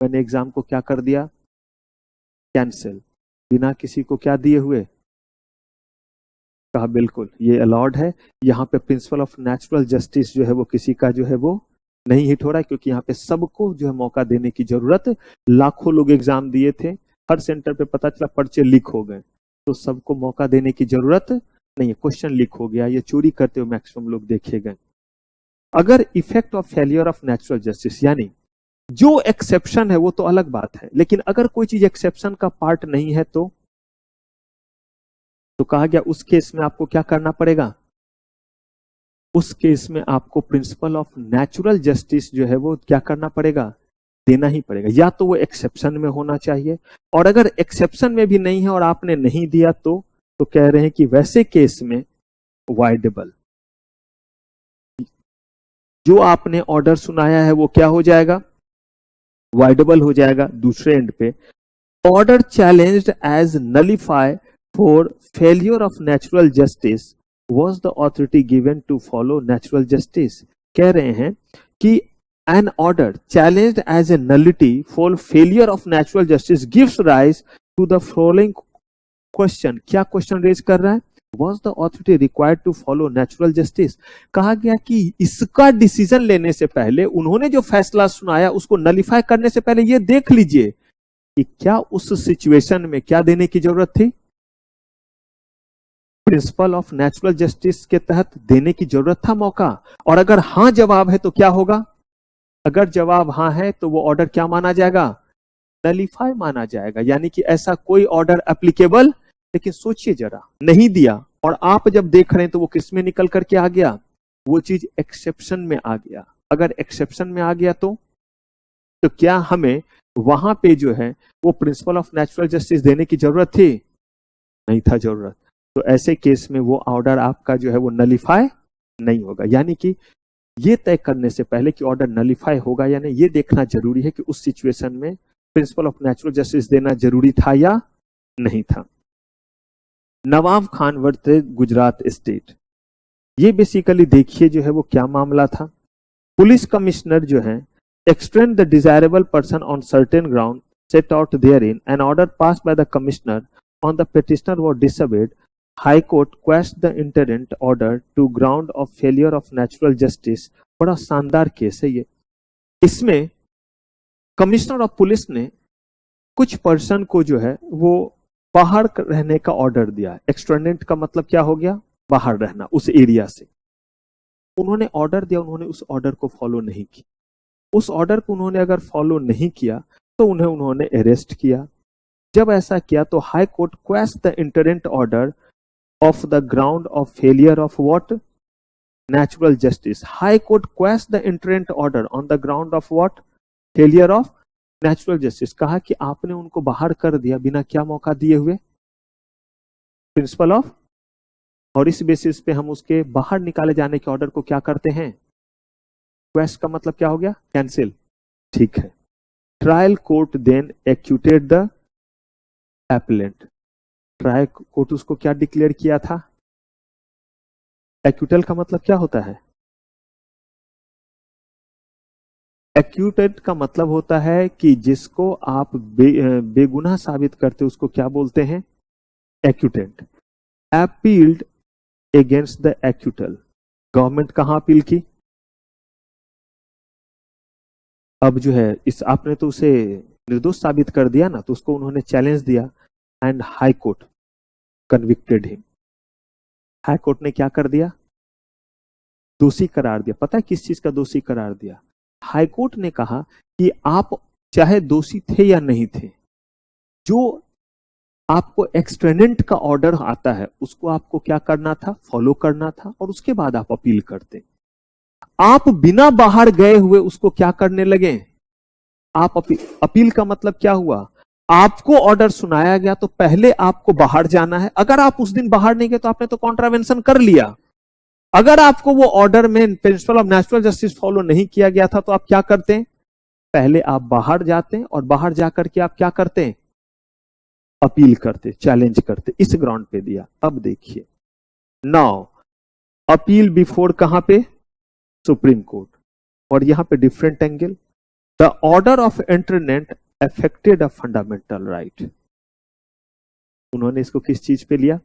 मैंने एग्जाम को क्या कर दिया, कैंसिल, बिना किसी को क्या दिए हुए। कहा बिल्कुल ये अलाउड है, यहाँ पे प्रिंसिपल ऑफ नेचुरल जस्टिस जो है वो किसी का जो है वो नहीं हिट हो रहा है, क्योंकि यहाँ पे सबको जो है मौका देने की जरूरत। लाखों लोग एग्जाम दिए थे, हर सेंटर पे पता चला पर्चे लीक हो गए, तो सबको मौका देने की जरूरत नहीं है। क्वेश्चन लीक हो गया, ये चोरी करते हुए मैक्सिमम लोग देखे गए। अगर effect of failure of natural justice, यानी जो एक्सेप्शन है वो तो अलग बात है, लेकिन अगर कोई चीज एक्सेप्शन का पार्ट नहीं है तो कहा गया उस केस में आपको क्या करना पड़ेगा, उस केस में आपको प्रिंसिपल ऑफ नेचुरल जस्टिस जो है वो क्या करना पड़ेगा, देना ही पड़ेगा। या तो वो एक्सेप्शन में होना चाहिए, और अगर एक्सेप्शन में भी नहीं है और आपने नहीं दिया तो कह रहे हैं कि वैसे केस में वाइडेबल, जो आपने ऑर्डर सुनाया है वो क्या हो जाएगा, वाइडेबल हो जाएगा। दूसरे एंड पे order challenged as nullify for failure of natural justice was the authority given to follow natural justice। कह रहे हैं कि an order challenged as a nullity for failure of natural justice gives rise to the following question। क्या क्वेश्चन रेज कर रहा है, was the authority required to follow natural justice। कहा गया कि इसका डिसीजन लेने से पहले, उन्होंने जो फैसला सुनाया उसको नलिफाई करने से पहले ये देख लीजिए कि क्या उस सिचुएशन में क्या देने की जरूरत थी, प्रिंसिपल ऑफ नेचुरल जस्टिस के तहत देने की जरूरत था मौका। और अगर हां जवाब है तो क्या होगा, अगर जवाब हां है तो वो ऑर्डर क्या माना जाएगा, नलिफाई माना जाएगा, यानी कि ऐसा कोई ऑर्डर एप्लीकेबल। लेकिन सोचिए जरा, नहीं दिया और आप जब देख रहे हैं तो वो किस में निकल करके आ गया, वो चीज एक्सेप्शन में आ गया। अगर एक्सेप्शन में आ गया तो क्या हमें वहां पे जो है वो प्रिंसिपल ऑफ नेचुरल जस्टिस देने की जरूरत थी, नहीं था जरूरत। तो ऐसे केस में वो ऑर्डर आपका जो है वो नलिफाई नहीं होगा। यानी कि ये तय करने से पहले कि ऑर्डर नलिफाई होगा या नहीं, ये देखना जरूरी है कि उस सिचुएशन में प्रिंसिपल ऑफ नेचुरल जस्टिस देना जरूरी था या नहीं था। नवाब खान वर्सेस गुजरात स्टेट, ये बेसिकली देखिए जो है वो क्या मामला था। पुलिस कमिश्नर जो है extend the desirable person on certain ground set out there in an order pass by the commissioner on the petitioner was disobeyed. High court question the interim order to ground of failure of natural justice. बड़ा शानदार केस है ये। इसमें कमिश्नर ऑफ पुलिस ने कुछ पर्सन को जो है वो बाहर रहने का ऑर्डर दिया। एक्सटेंडेंट का मतलब क्या हो गया, बाहर रहना उस एरिया से। उन्होंने ऑर्डर दिया, उन्होंने उस ऑर्डर को फॉलो नहीं किया। उस ऑर्डर को उन्होंने अगर फॉलो नहीं किया तो उन्होंने अरेस्ट किया। जब ऐसा किया तो high court question the interim order of the ground of failure of what, natural justice। High Court quashed the interent order on the ground of what, failure of natural justice। कहा कि आपने उनको बाहर कर दिया बिना क्या मौका दिए हुए, प्रिंसिपल ऑफ, और इस बेसिस पे हम उसके बाहर निकाले जाने के ऑर्डर को क्या करते हैं, क्वेस्ट का मतलब क्या हो गया, कैंसिल। ठीक है। Trial court then acquitted the appellant. Trial court उसको क्या डिक्लेयर किया था, एक्यूटल का मतलब क्या होता है, एक्यूटेड का मतलब होता है कि जिसको आप बेगुनाह साबित करते उसको क्या बोलते हैं, acquitted. Appealed against the acquittal. Government कहां अपील की, अब जो है इस आपने तो उसे निर्दोष साबित कर दिया ना, तो उसको उन्होंने चैलेंज दिया and high court convicted him. High court ने क्या कर दिया, दोषी करार दिया। पता है किस चीज का दोषी करार दिया, हाई कोर्ट ने कहा कि आप चाहे दोषी थे या नहीं थे, जो आपको एक्सटेंडेंट का ऑर्डर आता है उसको आपको क्या करना था, फॉलो करना था, और उसके बाद आप अपील करते। आप बिना बाहर गए हुए उसको क्या करने लगे, आप अपील का मतलब क्या हुआ, आपको ऑर्डर सुनाया गया तो पहले आपको बाहर जाना है। अगर आप उस दिन बाहर नहीं गए तो आपने तो कॉन्ट्रावेंशन कर लिया। अगर आपको वो ऑर्डर में principal of natural justice follow नहीं किया गया था तो आप क्या करते, पहले आप बाहर जाते हैं और बाहर जाकर के आप क्या करते हैं, अपील करते, चैलेंज करते, इस ग्राउंड पे दिया। अब देखिए, नाउ अपील बिफोर कहां पे, सुप्रीम कोर्ट, और यहां पे different angle, the order of internet affected a fundamental right. उन्होंने इसको किस चीज पे लिया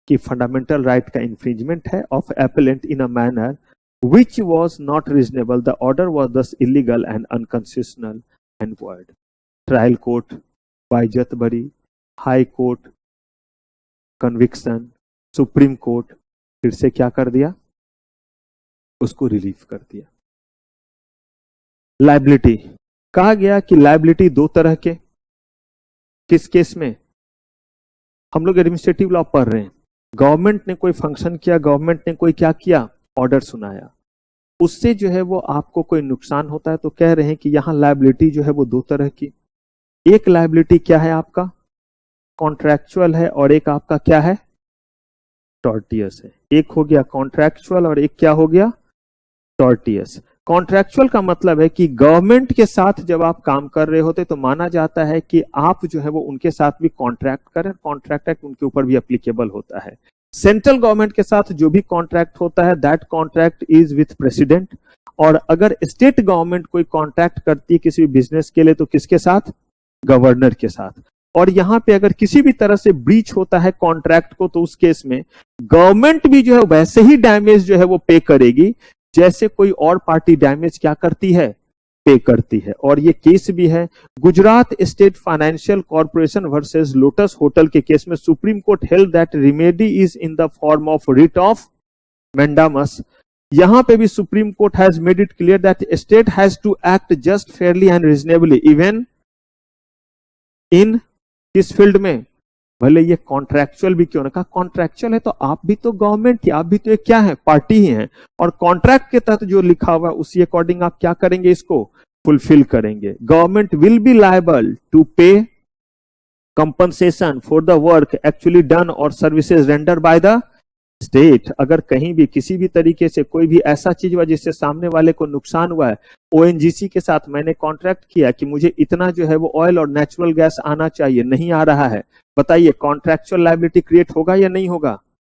कि फंडामेंटल राइट का इंफ्रिंजमेंट है of appellant in a manner which was not reasonable, the order was thus illegal and unconstitutional and void. Trial court by Jatbari, High Court, conviction, Supreme Court फिर से क्या कर दिया, उसको रिलीफ कर दिया। लाइबिलिटी कहा गया कि लाइबिलिटी दो तरह के, किस केस में, हम लोग एडमिनिस्ट्रेटिव लॉ पढ़ रहे हैं, गवर्नमेंट ने कोई फंक्शन किया, गवर्नमेंट ने कोई क्या किया, ऑर्डर सुनाया, उससे जो है वो आपको कोई नुकसान होता है, तो कह रहे हैं कि यहां लायबिलिटी जो है वो दो तरह की, एक लायबिलिटी क्या है आपका, कॉन्ट्रैक्चुअल है, और एक आपका क्या है, टॉर्टियस है। एक हो गया कॉन्ट्रैक्चुअल और एक क्या हो गया, टॉर्टियस। कॉन्ट्रैक्चुअल का मतलब है कि गवर्नमेंट के साथ जब आप काम कर रहे होते तो माना जाता है कि आप जो है वो उनके साथ भी कॉन्ट्रैक्ट करें, कॉन्ट्रैक्ट एक्ट उनके ऊपर भी एप्लीकेबल होता है। सेंट्रल गवर्नमेंट के साथ जो भी कॉन्ट्रैक्ट होता है that contract is with president, और अगर स्टेट गवर्नमेंट कोई कॉन्ट्रैक्ट करती है किसी भी बिजनेस के लिए तो किसके साथ, गवर्नर के साथ। और यहां पे अगर किसी भी तरह से ब्रीच होता है कॉन्ट्रैक्ट को तो उस केस में गवर्नमेंट भी जो है वैसे ही डैमेज जो है वो पे करेगी जैसे कोई और पार्टी डैमेज क्या करती है, पे करती है। और ये केस भी है Gujarat State Financial Corporation versus Lotus Hotel के केस में Supreme Court held that remedy is in the form of writ of mandamus. यहां पे भी Supreme court has made it clear that state has to act just fairly and reasonably even in किस फील्ड में, भले ये कॉन्ट्रैक्चुअल भी क्यों ना, कहा कॉन्ट्रैक्चुअल है तो आप भी तो गवर्नमेंट की, आप भी तो एक क्या है, पार्टी ही हैं, और कॉन्ट्रैक्ट के तहत जो लिखा हुआ है उसी अकॉर्डिंग आप क्या करेंगे, इसको फुलफिल करेंगे। Government will be liable to pay compensation for the work actually done और services render by the state. अगर कहीं भी किसी भी तरीके से कोई भी ऐसा चीज हुआ जिससे सामने वाले को नुकसान हुआ है, ओएनजीसी के साथ मैंने कॉन्ट्रैक्ट किया कि मुझे इतना जो है वो ऑयल और नेचुरल गैस आना चाहिए, नहीं आ रहा है, बताइए कॉन्ट्रैक्चुअल लायबिलिटी क्रिएट होगा या नहीं होगा,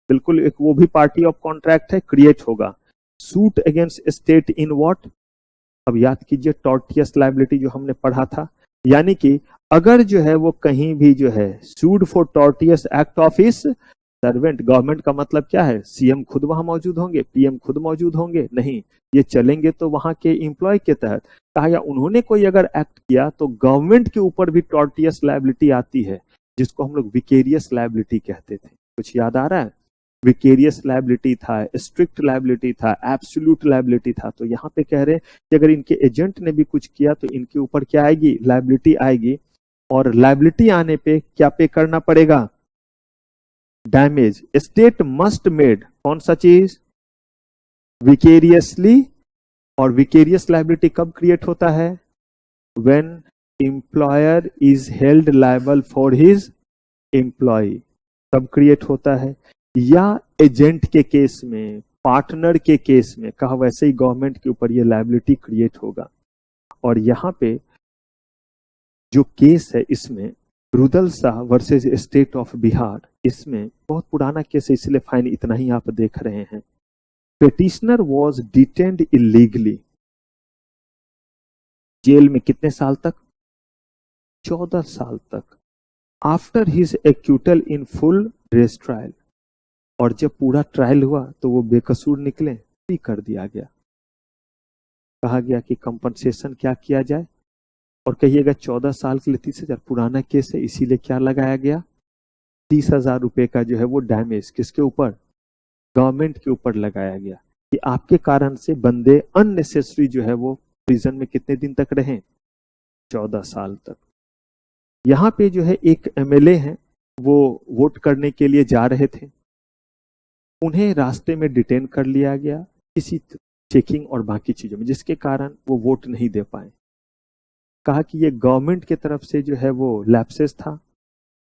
बिल्कुल एक वो भी पार्टी ऑफ कॉन्ट्रैक्ट है, क्रिएट होगा। Suit against state in what, अब याद कीजिए टॉर्टियस लायबिलिटी जो हमने पढ़ा था, यानी कि अगर जो है वो कहीं भी जो है sued for tortious act of his servant, government का मतलब क्या है, सीएम खुद वहां मौजूद होंगे, पीएम खुद मौजूद होंगे, नहीं, ये चलेंगे तो वहां के एम्प्लॉय के तहत। कहा या उन्होंने कोई अगर एक्ट किया तो गवर्नमेंट के ऊपर भी टॉर्टियस लायबिलिटी आती है, जिसको हम लोग विकेरियस लायबिलिटी कहते थे। कुछ याद आ रहा है, विकेरियस लायबिलिटी था, स्ट्रिक्ट लायबिलिटी था, एब्सोल्यूट लायबिलिटी था। तो यहाँ पे कह रहे हैं कि अगर इनके एजेंट ने भी कुछ किया तो इनके ऊपर क्या आएगी, लायबिलिटी आएगी, और लायबिलिटी आने पे क्या पे करना पड़ेगा, डैमेज। स्टेट मस्ट मेड कौन सा चीज, विकेरियसली, और विकेरियस लायबिलिटी कब क्रिएट होता है, when employer is held liable for his employee, तब क्रिएट होता है। या एजेंट के केस में, पार्टनर के केस में, कहा वैसे ही गवर्नमेंट के ऊपर ये लायबिलिटी क्रिएट होगा। और यहां पे जो केस है इसमें Rudal Shah versus state of Bihar, इसमें बहुत पुराना केस है इसलिए फाइन इतना ही आप देख रहे हैं। Petitioner was detained illegally, jail में कितने साल तक, 14 साल तक, after his acquittal in full dress trial, और जब पूरा ट्रायल हुआ तो वो बेकसूर निकले, फ्री कर दिया गया। कहा गया कि कंपनसेशन क्या किया जाए, और कहिएगा 14 साल के लिए 30,000, पुराना केस है इसीलिए क्या लगाया गया, 30,000 रुपए का जो है वो डैमेज किसके ऊपर, गवर्नमेंट के ऊपर लगाया गया कि आपके कारण से बंदे अननेसेसरी जो है वो प्रिजन में कितने दिन तक रहे, 14 साल तक। यहाँ पे जो है एक एमएलए हैं, वो वोट करने के लिए जा रहे थे, उन्हें रास्ते में डिटेन कर लिया गया किसी चेकिंग और बाकी चीजों में, जिसके कारण वो वोट नहीं दे पाए। कहा कि ये गवर्नमेंट की तरफ से जो है वो लैप्सेस था,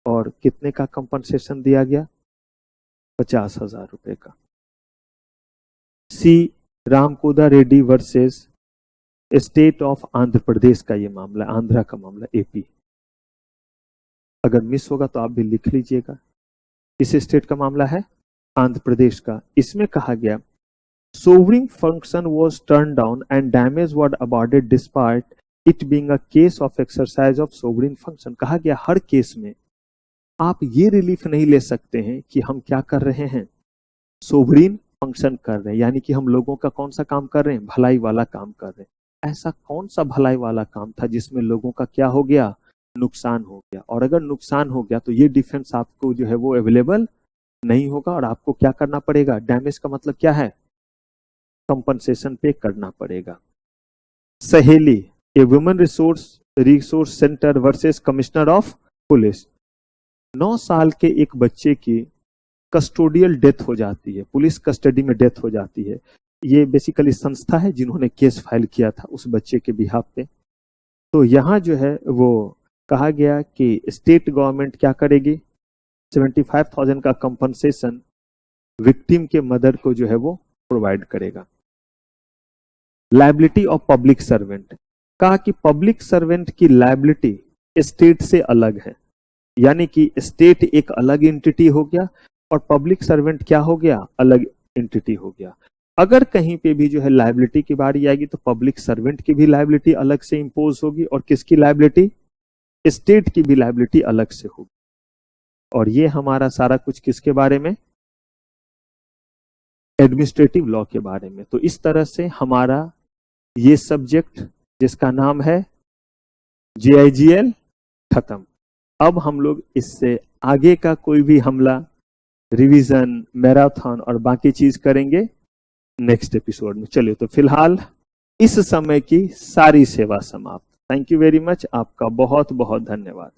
और कितने का कंपनसेशन दिया गया, 50,000 रुपए का। C Ramkoda Reddy versus state of Andhra Pradesh का ये मामला, आंध्रा का मामला, एपी। अगर मिस होगा तो आप भी लिख लीजिएगा। इस स्टेट का मामला है आंध्र प्रदेश का। इसमें कहा गया sovereign function was turn down and damage was awarded despite it being a case of exercise of sovereign function. कहा गया हर केस में आप ये रिलीफ नहीं ले सकते हैं कि हम क्या कर रहे हैं, सोवरिन फंक्शन कर रहे हैं, यानी कि हम लोगों का कौन सा काम कर रहे हैं, भलाई वाला काम कर रहे हैं। ऐसा कौन सा भलाई वाला काम था जिसमें लोगों का क्या हो गया, नुकसान हो गया। और अगर नुकसान हो गया तो ये डिफेंस आपको जो है वो अवेलेबल नहीं होगा और आपको क्या करना पड़ेगा, डैमेज का मतलब क्या है, कंपनसेशन पे करना पड़ेगा। Saheli, a women resource centre versus commissioner of police. 9 साल के एक बच्चे की कस्टोडियल डेथ हो जाती है, पुलिस कस्टडी में डेथ हो जाती है। ये बेसिकली संस्था है जिन्होंने केस फाइल किया था उस बच्चे के बिहाफ पे। तो यहाँ जो है वो कहा गया कि स्टेट गवर्नमेंट क्या करेगी, 75,000 का कंपनसेशन विक्टिम के मदर को जो है वो प्रोवाइड करेगा। लायबिलिटी ऑफ पब्लिक सर्वेंट, कहा कि पब्लिक सर्वेंट की लायबिलिटी स्टेट से अलग है, यानी कि स्टेट एक अलग एंटिटी हो गया और पब्लिक सर्वेंट क्या हो गया, अलग एंटिटी हो गया। अगर कहीं पे भी जो है लायबिलिटी की बारी आएगी तो पब्लिक सर्वेंट की भी लायबिलिटी अलग से इंपोज होगी और किसकी लायबिलिटी, स्टेट की भी लायबिलिटी अलग से होगी। और ये हमारा सारा कुछ किसके बारे में, एडमिनिस्ट्रेटिव लॉ के बारे में। तो इस तरह से हमारा ये सब्जेक्ट जिसका नाम है JIGL खत्म। अब हम लोग इससे आगे का कोई भी हमला, रिवीजन, मैराथन और बाकी चीज करेंगे नेक्स्ट एपिसोड में। चलिए तो फिलहाल इस समय की सारी सेवा समाप्त। थैंक यू वेरी मच, आपका बहुत बहुत धन्यवाद।